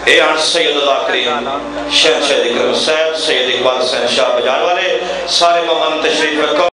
اے ہن سید اللہ کریم شہنشاہ اکرم صاحب سید اقبال حسین شاہ بجان والے سارے ممن تشریف رکھو